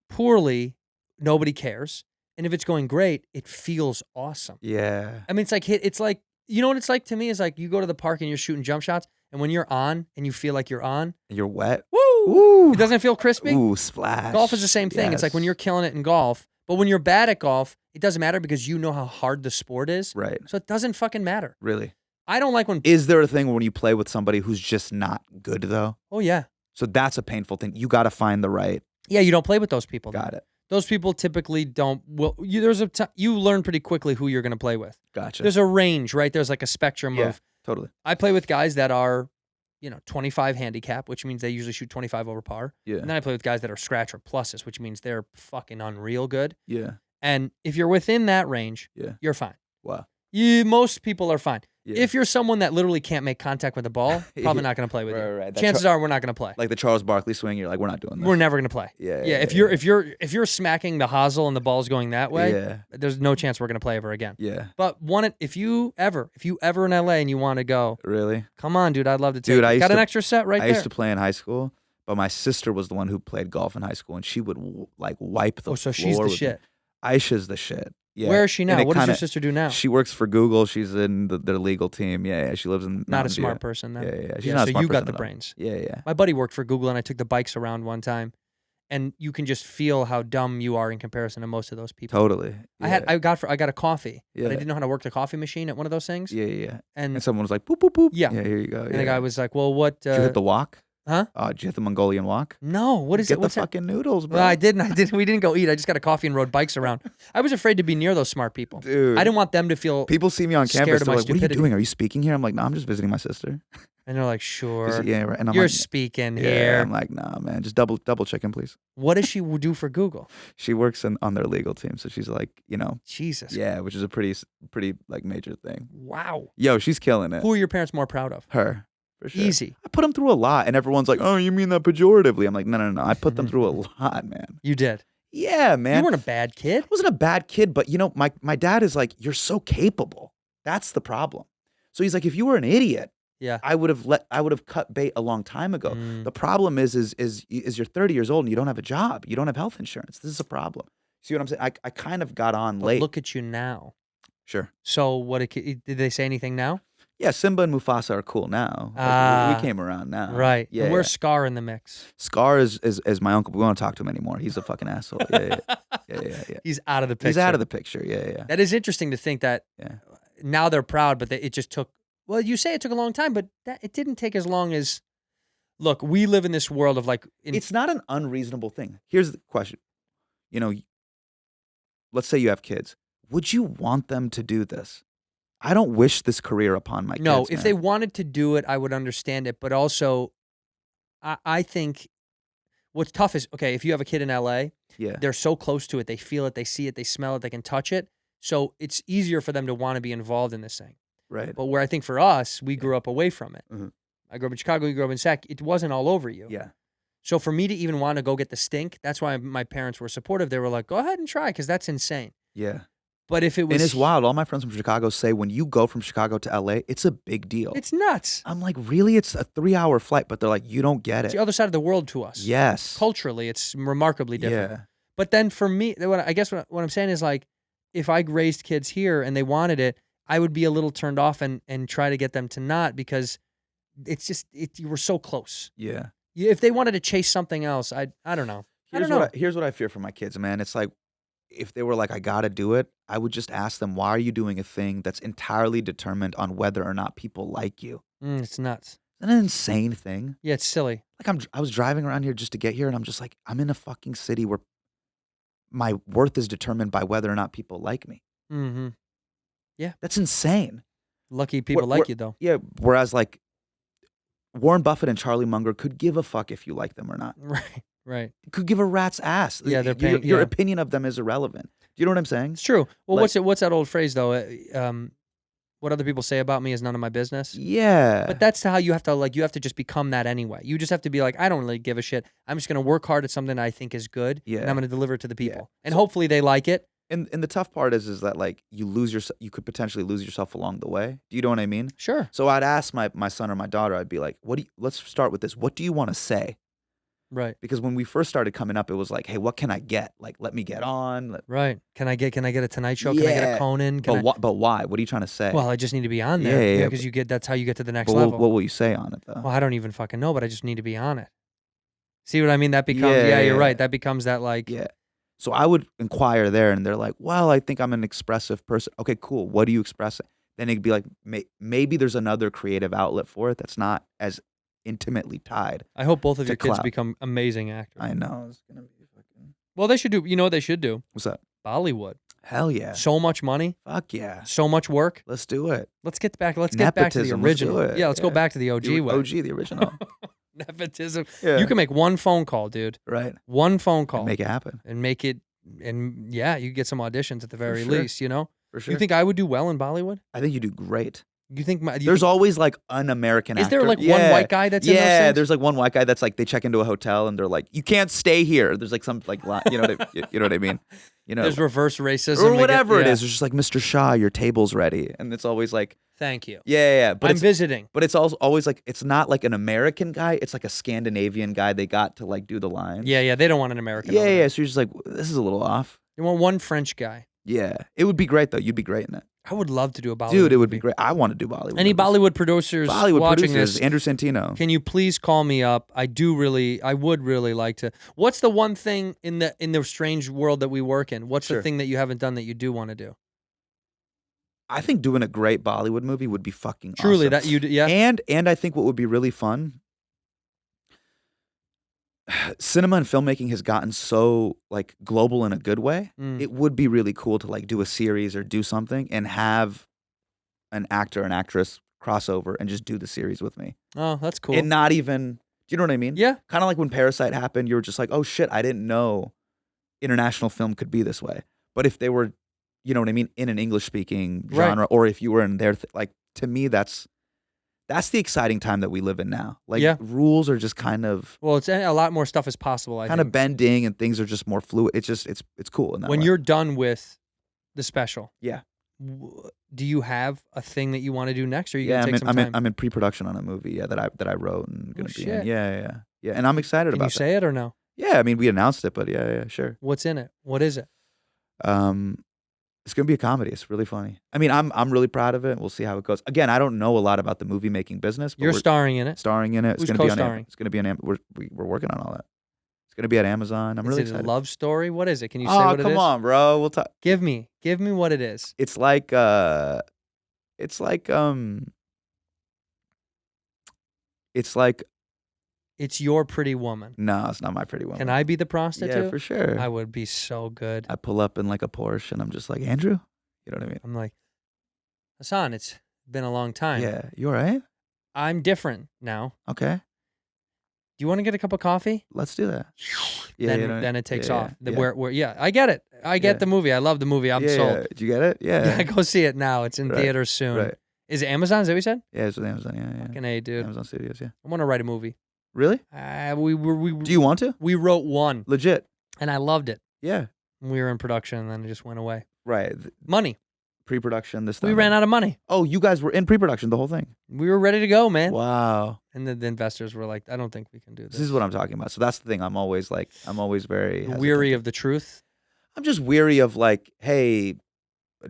poorly, nobody cares. And if it's going great, it feels awesome. Yeah. I mean, it's like, you know what it's like to me is like you go to the park and you're shooting jump shots, and when you're on and you feel like you're on, You're wet. woo! Ooh. It doesn't feel crispy. Ooh, splash. Golf is the same thing. It's like when Yes. you're killing it in golf, but when you're bad at golf, it doesn't matter because you know how hard the sport is. Right. So it doesn't fucking matter. Really. I don't like when. Is there a thing when you play with somebody who's just not good though? Oh yeah, So that's a painful thing. You got to find the right. yeah. You don't play with those people. Got it. Those people typically don't. Well, you learn pretty quickly who you're going to play with. Gotcha. There's a range, right? There's like a spectrum Yeah. of. Totally. I play with guys that are, 25 handicap, which means they usually shoot 25 over par. Yeah. And then I play with guys that are scratch or pluses, which means they're fucking unreal good. Yeah. And if you're within that range, Yeah. you're fine. Wow. Most people are fine. Yeah. If you're someone that literally can't make contact with the ball, probably not going to play with you. Right. That Chances are we're not going to play. like the Charles Barkley swing, you're like, we're not doing this. We're never going to play. Yeah, Yeah. If you're smacking the hosel and the ball's going that way, Yeah. there's no chance we're going to play ever again. Yeah. But if you ever in LA and you want to go, Really? come on, dude. I'd love to take Dude, you. I used Got an to- extra set right I there. used to play in high school, but my sister was the one who played golf in high school, and she would wipe the so floor she's the with me. shit. Aisha's the shit. Yeah. Where is she And now? it What does your kinda- sister do now? She works for Google. She's in their legal team. Yeah. She lives in Not a Mountain smart View. person then. Yeah. She's not a so smart you got person the at all. brains. Yeah. My buddy worked for Google, and I took the bikes around one time, and you can just feel how dumb you are in comparison to most of those people. Totally. Yeah. I got a coffee, but I Yeah. didn't know how to work the coffee machine at one of those things. Yeah. And And someone was like, boop, boop, boop. Yeah. Yeah, here you go. and the guy was like, "Well, what? Did you hit the walk? Huh? Did you hit the Mongolian walk? No, what is Get it? What's the that? fucking noodles, bro. Well, I didn't. We didn't go eat. I just got a coffee and rode bikes around. I was afraid to be near those smart people. Dude. I didn't want them to feel. People see me on scared campus. of They're my like, what are you stupidity. doing? Are you speaking here? I'm like, no, I'm just visiting my sister. And they're like, "Sure, Yeah, right. And I'm you're like, speaking yeah. here." I'm like, nah, man, just double checking, please. What does she do for Google? She works on their legal team, so she's like, Jesus. yeah, which is a pretty like major thing. Wow. Yo, she's killing it. Who are your parents more proud of? Her, For sure. Easy. I put them through a lot, and everyone's like, "Oh, you mean that pejoratively?" I'm like, no. I put them through a lot, man. You did. Yeah, man. You weren't a bad kid. I wasn't a bad kid, but my dad is like, "You're so capable." That's the problem. So he's like, if you were an idiot, Yeah. I would have cut bait a long time ago. The problem is you're 30 years old and you don't have a job. You don't have health insurance. This is a problem. See what I'm saying? I kind of got on But late. look at you now. Sure. So did they say anything now? Yeah, Simba and Mufasa are cool now. We came around now. Right. Yeah. And where's Scar in the mix? Scar is my uncle. We won't talk to him anymore. He's a fucking asshole. Yeah. He's out of the picture. He's out of the picture. Yeah. That is interesting to think that now they're proud, but it just took. Well, you say it took a long time, but it didn't take as long as. Look, we live in this world of like. It's not an unreasonable thing. Here's the question. Let's say you have kids. Would you want them to do this? I don't wish this career upon my kids. No, if man. they wanted to do it, I would understand it. But also, I think what's tough is, okay, if you have a kid in LA, they're so close to it. They feel it, they see it, they smell it, they can touch it. So it's easier for them to want to be involved in this thing. Right. But where I think for us, we grew up away from it. Mhm. I grew up in Chicago, you grew up in Sac. It wasn't all over you. Yeah. So for me to even want to go get the stink, that's why my parents were supportive. They were like, go ahead and try, because that's insane. Yeah. But if it was... And it's wild. All my friends from Chicago say when you go from Chicago to LA, it's a big deal. It's nuts. I'm like, really? It's a 3-hour flight, but they're like, you don't get It's it. the other side of the world to us. Yes. Culturally, it's remarkably different. Yeah. But then for me, I guess what I'm saying is like, if I raised kids here and they wanted it, I would be a little turned off and try to get them to not, because it's just, you were so close. Yeah. If they wanted to chase something else, I don't know. Here's what I fear for my kids, man. It's like, if they were like, I got to do it, I would just ask them, why are you doing a thing that's entirely determined on whether or not people like you? It's nuts. Isn't that an insane thing? Yeah, it's silly. Like I was driving around here just to get here, and I'm just like, I'm in a fucking city where my worth is determined by whether or not people like me. Mm-hmm. That's insane. Lucky people like you, though. Yeah, whereas like Warren Buffett and Charlie Munger could give a fuck if you like them or not. Right. Could give a rat's ass. Yeah, they're paying, your opinion of them is irrelevant. Do you know what I'm saying? It's true. Well, Like- what's that old phrase though? What other people say about me is none of my business. Yeah. But that's how you have to just become that anyway. You just have to be like, I don't really give a shit. I'm just going to work hard at something I think is good, and I'm going to deliver it to the people. And hopefully they like it. And the tough part is that like you could potentially lose yourself along the way. Do you know what I mean? Sure. So I'd ask my son or my daughter, I'd be like, let's start with this. What do you want to say? Right. Because when we first started coming up, it was like, hey, what can I get? Like, let me get on. Right. Can I get a Tonight Show? Can I get a Conan? But why? What are you trying to say? Well, I just need to be on there. Yeah. Because that's how you get to the next But level. what will you say on it though? Well, I don't even fucking know, but I just need to be on it. See what I mean? That becomes, you're right. That becomes that like. Yeah. So I would inquire there, and they're like, well, I think I'm an expressive person. Okay, cool. What do you express? Then it'd be like, maybe there's another creative outlet for it that's not as intimately tied. I hope both of your kids clout. become amazing actors. I know. It's gonna be fucking... Well, they should do, you know what they should do? What's that? Bollywood. Hell yeah. So much money. Fuck yeah. So much work. Let's do it. Let's get back to the Nepotism, let's do original. it. Yeah, let's go back to the OG way. OG, the original. Nepotism. Yeah. You can make one phone call, dude. Right. One phone call. And make it happen. And yeah, you get some auditions at the very sure. least, you know? For sure. You think I would do well in Bollywood? I think you do great. You think There's always like an American actor. Is there like one white guy that's in those Yeah, things? there's like one white guy that's like, they check into a hotel and they're like, you can't stay here. There's like some like, you know what I mean? You know, There's reverse racism. or whatever it is. It's just like, Mr. Shah, your table's ready. And it's always like, Thank you. yeah. But I'm visiting. But it's also always like, it's not like an American guy. It's like a Scandinavian guy they got to like do the lines. Yeah. They don't want an American. over Yeah. there. So you're just like, this is a little off. They want one French guy. Yeah. It would be great though. You'd be great in that. I would love to do a Bollywood Dude, it would be movie. great. I want to do Bollywood. Any movies. Bollywood producers Bollywood watching producers, this, Andrew Santino. can you please call me up? I would really like to. What's the one thing in the strange world that we work in? What's the Sure. thing that you haven't done that you do want to do? I think doing a great Bollywood movie would be fucking Truly, awesome. that you yeah. And I think what would be really fun, cinema and filmmaking has gotten so like global in a good way. It would be really cool to like do a series or do something and have an actor and actress crossover and just do the series with me. Oh, that's cool. And not even, do you know what I mean? Yeah. Kind of like when Parasite happened, you were just like, oh shit, I didn't know international film could be this way. But if they were, you know what I mean, in an English speaking genre, or if you were in their, like, to me, that's That's the exciting time that we live in now. Like Yeah. rules are just kind of Well, it's a lot more stuff is possible. I think. bending, and things are just more fluid. It's just it's cool in that When way. you're done with the special, Yeah. do you have a thing that you want to do next, or are you Yeah, gonna take some time? I'm in pre-production on a movie that I wrote and gonna be shit. in. Yeah, and I'm excited Can about you say it or no? that. Yeah, I mean we announced it, but yeah, sure. What's in it? What is it? It's gonna be a comedy. It's really funny. I mean, I'm really proud of it. We'll see how it goes. Again, I don't know a lot about the movie making business. But You're we're starring in it. starring in it. It's Who's gonna be on. co-starring? It's gonna be on. We're working on all that. It's gonna be at Amazon. I'm Is really it excited. a love story? What is it? Can you say Oh, what it is? come on, bro. We'll talk. Give me what it is. It's like it's like It's Your Pretty Woman. no, it's not My Pretty Woman. Can I be the prostitute? Yeah, for sure. I would be so good. I pull up in like a Porsche and I'm just like, Andrew? You know what I mean? I'm like, Hasan, it's been a long time. Yeah. You all right? I'm different now. Okay. Do you want to get a cup of coffee? Let's do that. Then it takes off. Yeah. Where I get it. I get Yeah. the movie. I love the movie. I'm Yeah, sold. yeah. Did you get it? Yeah. Yeah, go see it now. It's in Right, theaters soon. right. Is it Amazon? Is that what you said? Yeah, it's with Amazon. Yeah. Fucking A, dude. Amazon Studios, yeah. I want to write a movie. Really? We Do you want to? we wrote one Legit. and I loved it. Yeah. We were in production and then it just went away. Right. Money. Pre-production this We time. ran out of money. Oh, you guys were in pre-production the whole thing. We were ready to go, man. Wow. And the investors were like, I don't think we can do This this. is what I'm talking about. So that's the thing. I'm always very You're hesitant. weary of the truth. I'm just weary of like, hey,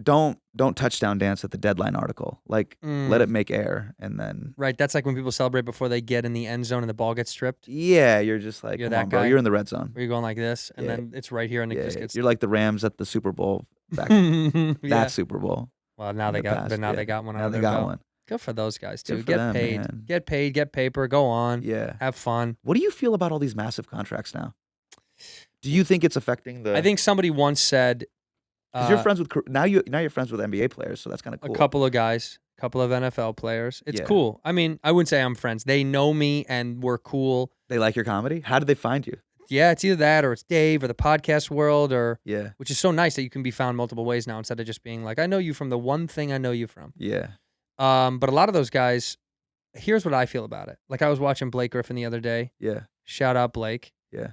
don't touchdown dance at the deadline article. Like, let it make air, and then Right. That's like when people celebrate before they get in the end zone and the ball gets stripped. yeah, you're just like, You're come that on, bro, guy? you're in the red zone. Where you're going like this and Yeah. then it's right here and it Yeah, just gets. you're like the Rams at the Super Bowl back yeah. that Super Bowl. Well, now in they the got, past, but now yeah. they got one. Now on they their got belt. one. Good for those guys too. Good for Get them, paid. man. Get paid. Get paper. Go on. Yeah. Have fun. What do you feel about all these massive contracts now? Do you think it's affecting the? I think somebody once said. 'Cause you're friends with now you're friends with NBA players, so that's kind of cool. A couple of guys, a couple of NFL players. It's Yeah. cool. I mean, I wouldn't say I'm friends. They know me and we're cool. They like your comedy. How did they find you? Yeah, it's either that or it's Dave or the podcast world Yeah. which is so nice that you can be found multiple ways now instead of just being like, I know you from the one thing I know you from. Yeah. But a lot of those guys, here's what I feel about it. Like I was watching Blake Griffin the other day. Yeah. Shout out Blake. Yeah.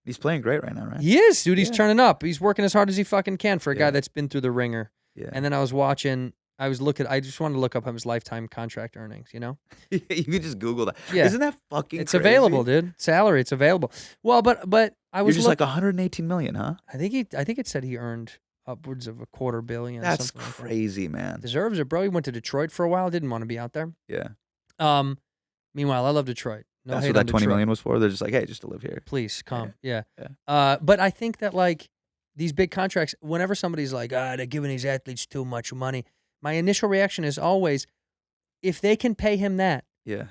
He's playing great right now, right? He is, dude. He's Yeah. turning up. He's working as hard as he fucking can for a guy Yeah. that's been through the ringer. Yeah. And then I was watching. I just wanted to look up his lifetime contract earnings. You know. you can just Google that. Yeah. Isn't that fucking It's crazy? available, dude. Salary, it's available. Well, but I You're was just like 118 million, huh? I think it said he earned upwards of $250 million. That's something like that. crazy, man. Deserves it, bro. He went to Detroit for a while. Didn't want to be out there. Yeah. Meanwhile, I love Detroit. No That's hate what that on 20 Detroit. million was for. They're just like, hey, just to live here. Please come. Yeah. Yeah. But I think that like these big contracts, whenever somebody's like, they're giving these athletes too much money, my initial reaction is always, if they can pay him that, Yeah.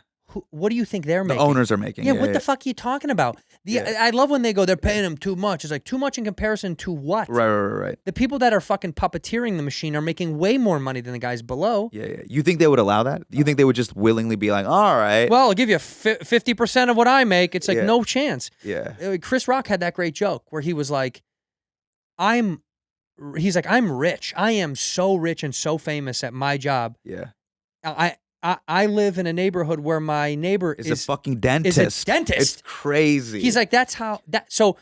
what do you think they're The making? owners are making. Yeah, what the fuck are you talking about? Yeah. I love when they go, they're paying him too much. It's like, too much in comparison to what? Right. The people that are fucking puppeteering the machine are making way more money than the guys below. Yeah. You think they would allow that? You think they would just willingly be like, all right. Well, I'll give you 50% of what I make. It's like, Yeah. no chance. Yeah. Chris Rock had that great joke where he was like, I'm rich. I am so rich and so famous at my job. Yeah. I live in a neighborhood where my neighbor Is a fucking dentist. Is a dentist. It's crazy. He's like, that's how that. So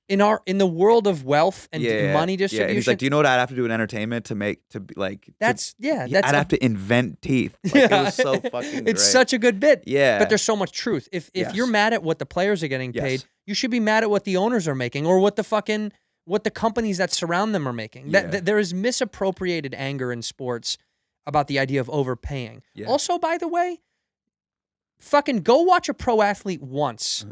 in the world of wealth and money Yeah. distribution, And he's like, do you know what I'd have to do in entertainment to be like? that's I'd have to invent teeth. Like, it was so fucking It's great. such a good bit. Yeah. But there's so much truth. If Yes. you're mad at what the players are getting Yes. paid, you should be mad at what the owners are making or what the companies that surround them are making. Yeah. There is misappropriated anger in sports about the idea of overpaying. Yeah. Also, by the way, fucking go watch a pro athlete once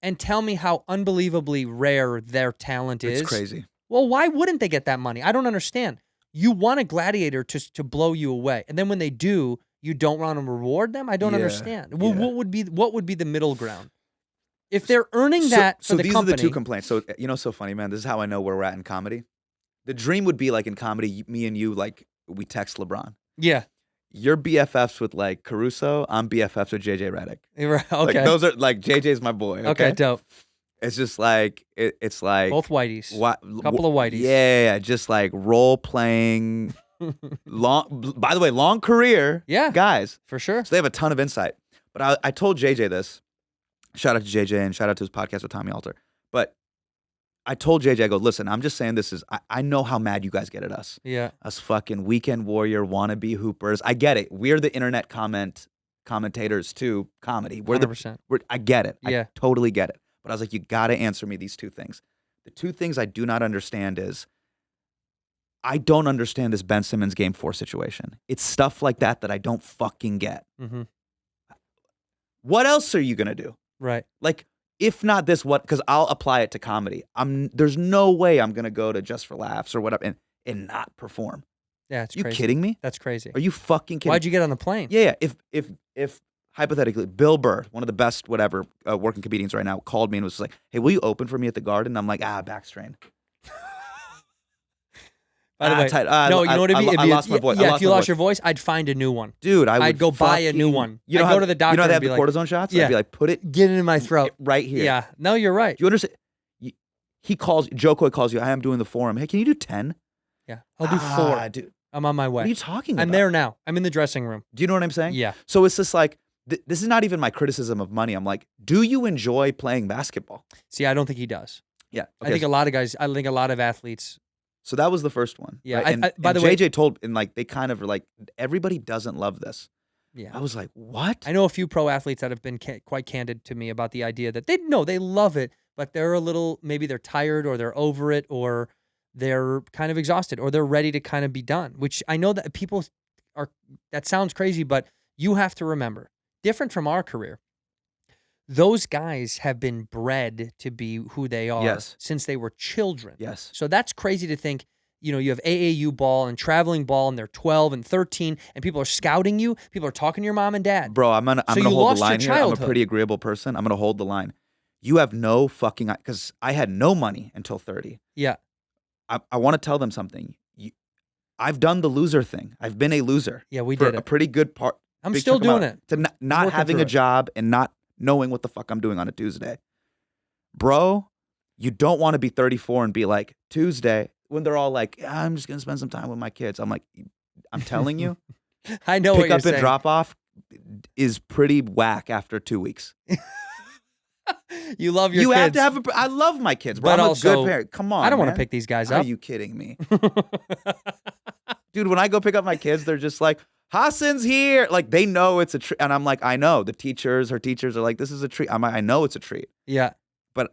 and tell me how unbelievably rare their talent is. It's crazy. Well, why wouldn't they get that money? I don't understand. You want a gladiator to blow you away, and then when they do, you don't want to reward them? I don't Yeah. understand. Well, Yeah. what would be the middle ground? If they're earning that so for the these company, are the two complaints. So so funny, man. This is how I know where we're at in comedy. The dream would be like in comedy, me and you, like we text LeBron. yeah, You're BFFs with like Caruso. I'm BFFs with JJ Redick. okay, Like those are like JJ's my boy. okay, dope. It's just like it's like Both whiteys, what couple of whiteys. Yeah, just like role playing By the way, long career. Yeah. Guys. For sure. So they have a ton of insight. But I told JJ this. Shout out to JJ and shout out to his podcast with Tommy Alter. But I told JJ, I go, listen, I'm just saying this is, I know how mad you guys get at us. Yeah. Us fucking weekend warrior wannabe hoopers. I get it. We're the internet commentators to comedy. We're 100%. I get it. Yeah. I totally get it. But I was like, you got to answer me these two things. The two things I do not understand is I don't understand this Ben Simmons game 4 situation. It's stuff like that I don't fucking get. Mm-hmm. What else are you going to do? Right. Like, if not this, what? Because I'll apply it to comedy. There's no way I'm going to go to Just for Laughs or whatever and not perform. Yeah, it's you crazy. kidding me? That's crazy. Are you fucking kidding? Why'd you get on the plane? Yeah. If hypothetically, Bill Burr, one of the best whatever working comedians right now, called me and was like, "Hey, will you open for me at the Garden?" I'm like, back strain. By the way, no, you know what it'd be? I lost my voice. Yeah, if you lost your voice, I'd find a new one. Dude, I'd go buy a new one. You know I'd go to the doctor You know they have and the be like, cortisone shots? yeah. I'd be like, put it Get it in my throat. right here. Yeah. No, you're right. Do you understand? He calls, Joe Coy calls you, I am doing the forum. Hey, can you do 10? Yeah. I'll do 4. Dude. I'm on my way. What are you talking about? I'm there now. I'm in the dressing room. Do you know what I'm saying? Yeah. So it's just like, this is not even my criticism of money. I'm like, do you enjoy playing basketball? See, I don't think he does. Yeah. I think a lot of athletes. So that was the first one. Yeah. Right? By the way, JJ told, and like, they kind of were like, everybody doesn't love this. Yeah. I was like, what? I know a few pro athletes that have been quite candid to me about the idea that they love it, but they're a little, maybe they're tired or they're over it or they're kind of exhausted or they're ready to kind of be done, which I know that people are, that sounds crazy, but you have to remember, different from our career, those guys have been bred to be who they are since they were children. Yes. So that's crazy to think, you have AAU ball and traveling ball and they're 12 and 13 and people are scouting you. People are talking to your mom and dad. Bro, I'm gonna hold the line here. I'm a childhood. pretty agreeable person. I'm going to hold the line. You have no fucking, because I had no money until 30. Yeah. I want to tell them something. I've done the loser thing. I've been a loser. Yeah, we for did a it. pretty good part. I'm big still chunk of doing my- it. To not working having through a it. job and not knowing what the fuck I'm doing on a Tuesday. Bro, you don't want to be 34 and be like, Tuesday, when they're all like, I'm just going to spend some time with my kids. I'm like, I'm telling you, I know what pick you're up saying. and drop off is pretty whack after 2 weeks. You love your You kids. have to have I love my kids, bro. But I'm also, a good parent. Come on, I don't want to man. pick these guys Are up. you kidding me? Dude, when I go pick up my kids, they're just like, Hasan's here. Like, they know it's a treat. And I'm like, I know. Her teachers are like, this is a treat. I'm like, I know it's a treat. Yeah. But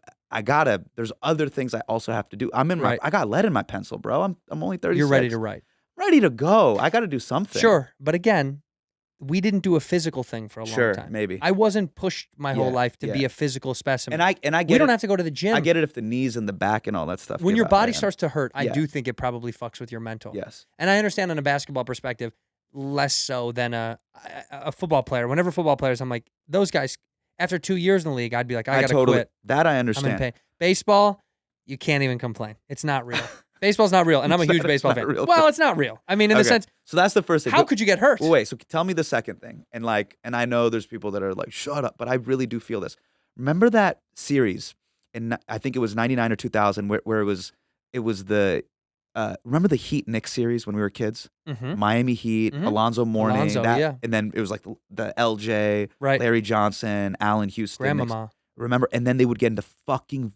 there's other things I also have to do. Right. I got lead in my pencil, bro. I'm only 36. You're ready to write. Ready to go. I got to do something. Sure. But again, we didn't do a physical thing for a long Sure, time. maybe. I wasn't pushed my whole life to be yeah. a physical specimen. And I get we don't it. have to go to the gym. I get it if the knees and the back and all that stuff. When give your out, body man. starts to hurt, I Yeah. do think it probably fucks with your mental. Yes. And I understand on a basketball perspective, less so than a football player. Whenever football players, I'm like, those guys, after 2 years in the league, I'd be like, I got to totally quit. that I I'm in understand. pain. Baseball, you can't even complain. It's not real. Baseball's not real, and I'm a huge baseball not fan. real. Well, it's not real. I mean, in the Okay. sense, So that's the first thing. how could you get hurt? Well, wait, so tell me the second thing. And I know there's people that are like, shut up, but I really do feel this. Remember that series I think it was 99 or 2000 where it was the remember the Heat Knicks series when we were kids? Mhm. Miami Heat, Mhm. Alonzo Mourning, Alonzo, yeah. and then it was like the LJ, Right. Larry Johnson, Allen Houston. Knicks. Grandmama. Remember? And then they would get into fucking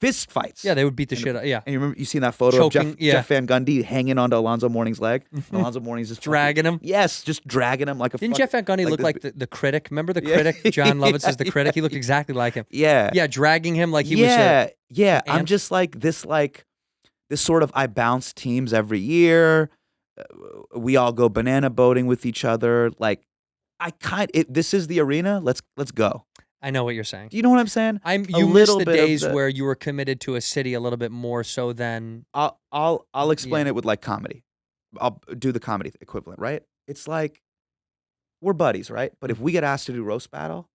fist fights. Yeah, they would beat the shit out. Yeah. And you remember you seen that photo Choking, of yeah. Jeff Van Gundy hanging onto Alonzo Mourning's leg? And Alonzo Mourning's just Dragging him. Yes, just dragging him like a. Didn't fuck- Jeff Van Gundy look this- like the critic? Remember the Yeah. critic? John Lovitz is the Yeah, critic. He looked exactly like him. Yeah. Yeah, dragging him like he was Yeah. I'm ant. just this sort of I bounce teams every year. We all go banana boating with each other. Like this is the arena. Let's go. I know what you're saying. Do you know what I'm saying? You miss the days where you were committed to a city a little bit more so than I'll explain it with like comedy. I'll do the comedy equivalent, right? It's like we're buddies, right? But if we get asked to do roast battle,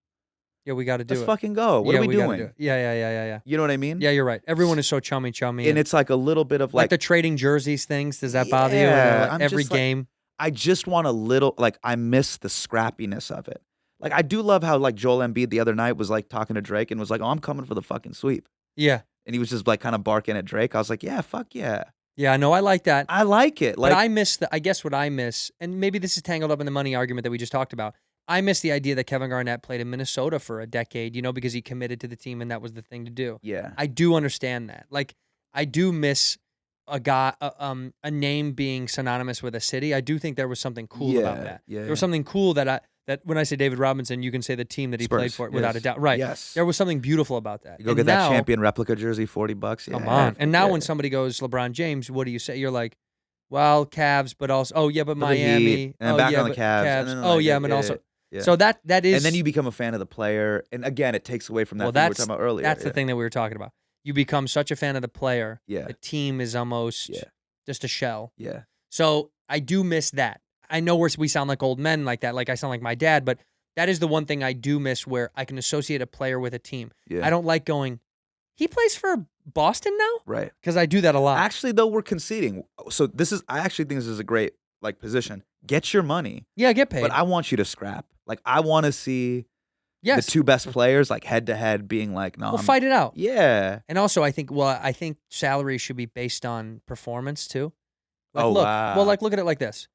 yeah, we got to do let's it. fucking go. What yeah, are we gotta doing? do it. Yeah. You know what I mean? Yeah, you're right. Everyone is so chummy. And it's like a little bit of like like the trading jerseys things. Does that bother you? Yeah, Like, I'm every just like- game. I just want a little, like, I miss the scrappiness of it. Like, I do love how, like, Joel Embiid the other night was, like, talking to Drake and was like, oh, I'm coming for the fucking sweep. Yeah. And he was just, like, kind of barking at Drake. I was like, yeah, fuck yeah. Yeah, no, I like that. I like it. Like But I miss I guess what I miss, and maybe this is tangled up in the money argument that we just talked about. I miss the idea that Kevin Garnett played in Minnesota for a decade, because he committed to the team and that was the thing to do. yeah. I do understand that. Like, I do miss a guy, a name being synonymous with a city. I do think there was something cool about that. Yeah, There was something cool that when I say David Robinson, you can say the team that he played Spurs, for without a yes. doubt. Right. Yes. There was something beautiful about that. You go And get now, that champion replica jersey, $40. Yeah. Come on. And now yeah. when somebody goes LeBron James, what do you say? You're like, well, Cavs, but also, but But the Heat, Miami. and then oh, back yeah, on the but Cavs. And then oh, like, yeah, but also. yeah. So that is. And then you become a fan of the player. And again, it takes away from that well, thing we were that's, talking about earlier. that's the thing that we were talking about. You become such a fan of the player. Yeah. The team is almost Yeah. just a shell. Yeah. So I do miss that. I know we sound like old men like that, like I sound like my dad, but that is the one thing I do miss where I can associate a player with a team. Yeah. I don't like going, he plays for Boston now? Right. Because I do that a lot. Actually, though, we're conceding. So I actually think this is a great position. Get your money, Yeah, get paid. but I want you to scrap. Like I want to see yes. the two best players like head to head being like, no, We'll fight it out. Yeah. And also, I think salary should be based on performance too. Like, Oh, look, wow. Well, look at it like this.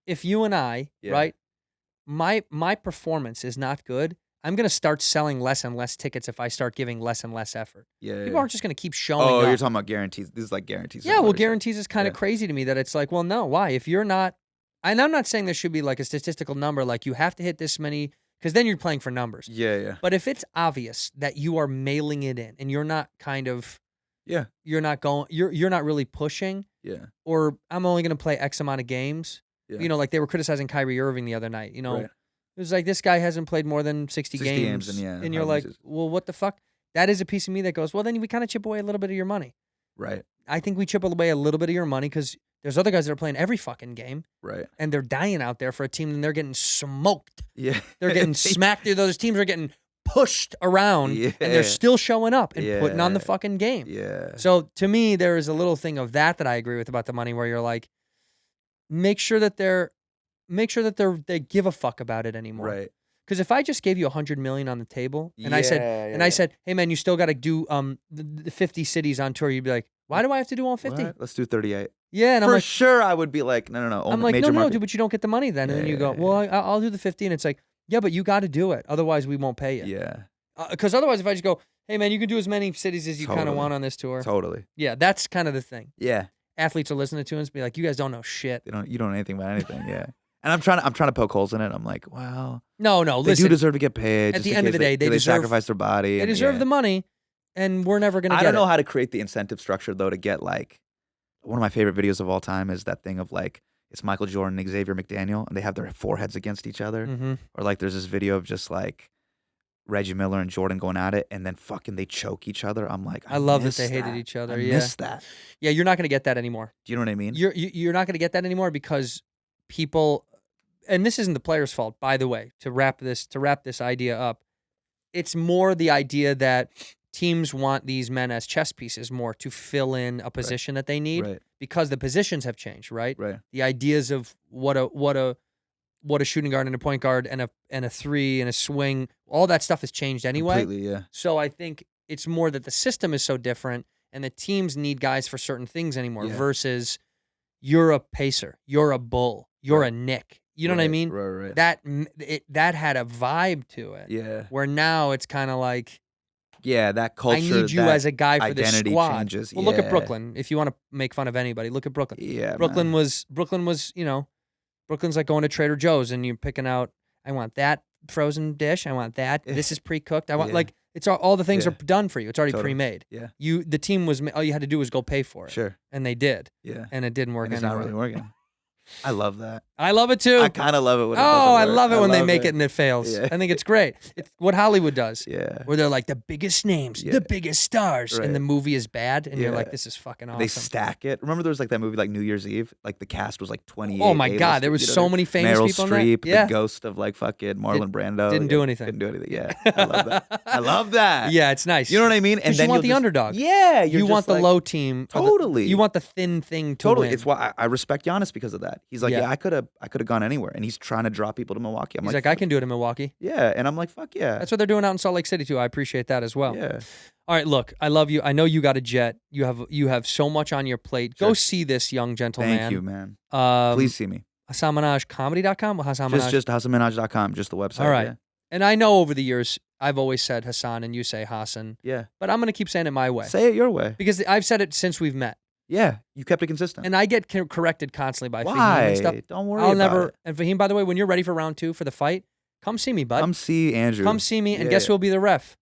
If you and I, Yeah. right, my performance is not good, I'm going to start selling less and less tickets if I start giving less and less effort. Yeah. People aren't just going to keep showing Oh, up. you're talking about guarantees. This is like guarantees. Yeah, well, guarantees is kind of Yeah. crazy to me that it's like, well, no, why? If you're not, and I'm not saying there should be like a statistical number, like you have to hit this many, because then you're playing for numbers. Yeah, yeah. But if it's obvious that you are mailing it in and you're not kind of, Yeah. you're not really pushing, Yeah. or I'm only going to play X amount of games. Yeah. Like they were criticizing Kyrie Irving the other night. Right. It was like this guy hasn't played more than 60 60 games, games, and you're how like, much is- well, what the fuck? That is a piece of me that goes, well, then we kind of chip away a little bit of your money. Right. I think we chip away a little bit of your money because there's other guys that are playing every fucking game Right. and they're dying out there for a team and they're getting smoked. Yeah. They're getting smacked. Those teams are getting pushed around and they're Yeah. still showing up and putting on the Yeah. fucking game. Yeah. So to me, there is a little thing of that I agree with about the money where you're like, make sure that they give a fuck about it anymore. Right. Because if I just gave you $100 million on the table and I said, Yeah. hey man, you still got to do the 50 cities on tour, you'd be like, why do I have to do all 50? What? Let's do 38. Yeah, and I'm For like, sure, I would be like, no. I'm like, major no, market. dude, but you don't get the money then. And then you go, Yeah. well, I'll do the 50, and it's like, yeah, but you got to do it, otherwise we won't pay you. Yeah. Because otherwise, if I just go, hey man, you can do as many cities as you kind of Totally. want on this tour. Totally. Yeah, that's kind of the thing. Yeah. Athletes are listening to us, be like, you guys don't know shit. You don't know anything about anything. Yeah. And I'm trying to poke holes in it. I'm like, wow. No, They listen. do deserve to get paid. At just the in end of case the day, they they deserve- sacrifice their body. They and- deserve yeah. the money, and we're never gonna I get don't know it. how to create the incentive structure though to get like one of my favorite videos of all time is that thing of like it's Michael Jordan and Xavier McDaniel and they have their foreheads against each other. Mm-hmm. Or like there's this video of just like Reggie Miller and Jordan going at it and then fucking they choke each other. I'm like, I love that miss they hated each other. I Yeah. miss that. Yeah, you're not gonna get that anymore. Do you know what I mean? You're not gonna get that anymore because people, and this isn't the players' fault, by the way. To wrap this idea up, it's more the idea that teams want these men as chess pieces more to fill in a position that they need Right. because the positions have changed, right? Right. The ideas of what a shooting guard and a point guard and a three and a swing, all that stuff has changed anyway. Completely, yeah. So I think it's more that the system is so different and the teams need guys for certain things anymore Yeah. versus you're a pacer, you're a bull, you're Right. a Nick. You know what I Right, mean? Right. That had a vibe to it. Yeah. Where now it's kind of like, Yeah, that culture. I need you that as a guy for this identity squad. changes. Well, look at Yeah. Brooklyn. If you want to make fun of anybody, look at Brooklyn. Yeah. Brooklyn man. was, Brooklyn's like going to Trader Joe's and you're picking out, I want that frozen dish. I want that. This is pre-cooked. I want Yeah. like, it's all the things Yeah. are done for you. It's already Totally. pre-made. Yeah. The team was, all you had to do was go pay for it. Sure. And they did. Yeah. And it didn't work And it's anyway. not really working. I love that. I love it too. I kind of love it when it Oh, doesn't I work. love it when they love make it and it fails. Yeah. I think it's great. It's what Hollywood does. Yeah. Where they're like the biggest names, Yeah. the biggest stars, Right. and the movie is bad, and you're Yeah. like, this is fucking awesome. They stack it. Remember there was like that movie like New Year's Eve? Like the cast was like 28. Oh my God, there was A-listers, so many famous Meryl people in that. Streep, Yeah. the ghost of like fucking Marlon Brando. didn't do anything. Didn't do anything. Yeah. I love that. I love that. Yeah, it's nice. You know what I mean? And you want the underdog. Yeah. You want the low team. or Totally. you want the thin thing to Totally. win. It's why I respect Giannis because of that. that. He's like, Yeah. yeah, I could have gone anywhere, and he's trying to draw people to Milwaukee. I'm He's like, I can do it in Milwaukee. Yeah, and I'm like, fuck yeah. That's what they're doing out in Salt Lake City too. I appreciate that as well. Yeah. All right, look, I love you. I know you got a jet. You have so much on your plate. Go Sure. see this young gentleman. Thank you, man. Please Please see me. HasanMinhajComedy.com or Hasan Minhaj? Just HasanMinhaj.com, just the website. All right. Yeah. And I know over the years I've always said Hasan and you say Hasan, Yeah. but I'm going to keep saying it my way Say it your way. because I've said it since we've met. Yeah. You kept it consistent. And I get corrected constantly by Fahim Why? and stuff. Don't worry I'll about never. it. And Fahim, by the way, when you're ready for round 2 for the fight, come see me, bud. Come see Andrew. Come see me, and Yeah. guess who will be the ref?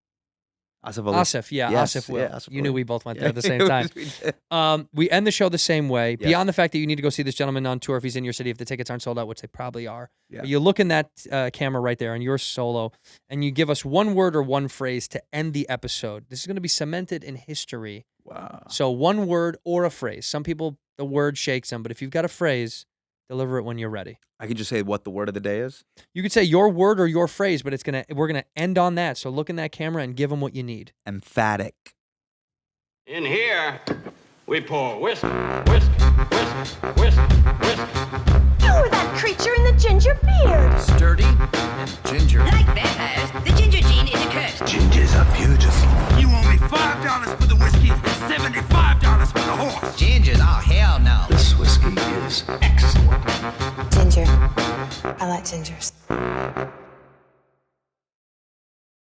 Asif Ali. Asif, yeah, Yes, Asif will. yeah, Asif You will. knew we both went there Yeah. at the same time. We did. We end the show the same way. Yes. Beyond the fact that you need to go see this gentleman on tour if he's in your city, if the tickets aren't sold out, which they probably are. Yeah. But you look in that camera right there, and you're solo, and you give us one word or one phrase to end the episode. This is going to be cemented in history. Wow. So one word or a phrase. Some people, the word shakes them, but if you've got a phrase, deliver it when you're ready. I could just say what the word of the day is. You could say your word or your phrase, but we're gonna end on that. So look in that camera and give them what you need. Emphatic. In here, we pour whisk, whisk, whisk, whisk, whisk. You were that creature in the ginger beard. Sturdy and ginger. Like vampires, the ginger gene is a curse. Gingers are beautiful. You owe me $5 for the whiskey and $75 for the horse. Gingers, oh hell no. This whiskey is excellent. Ginger. I like gingers.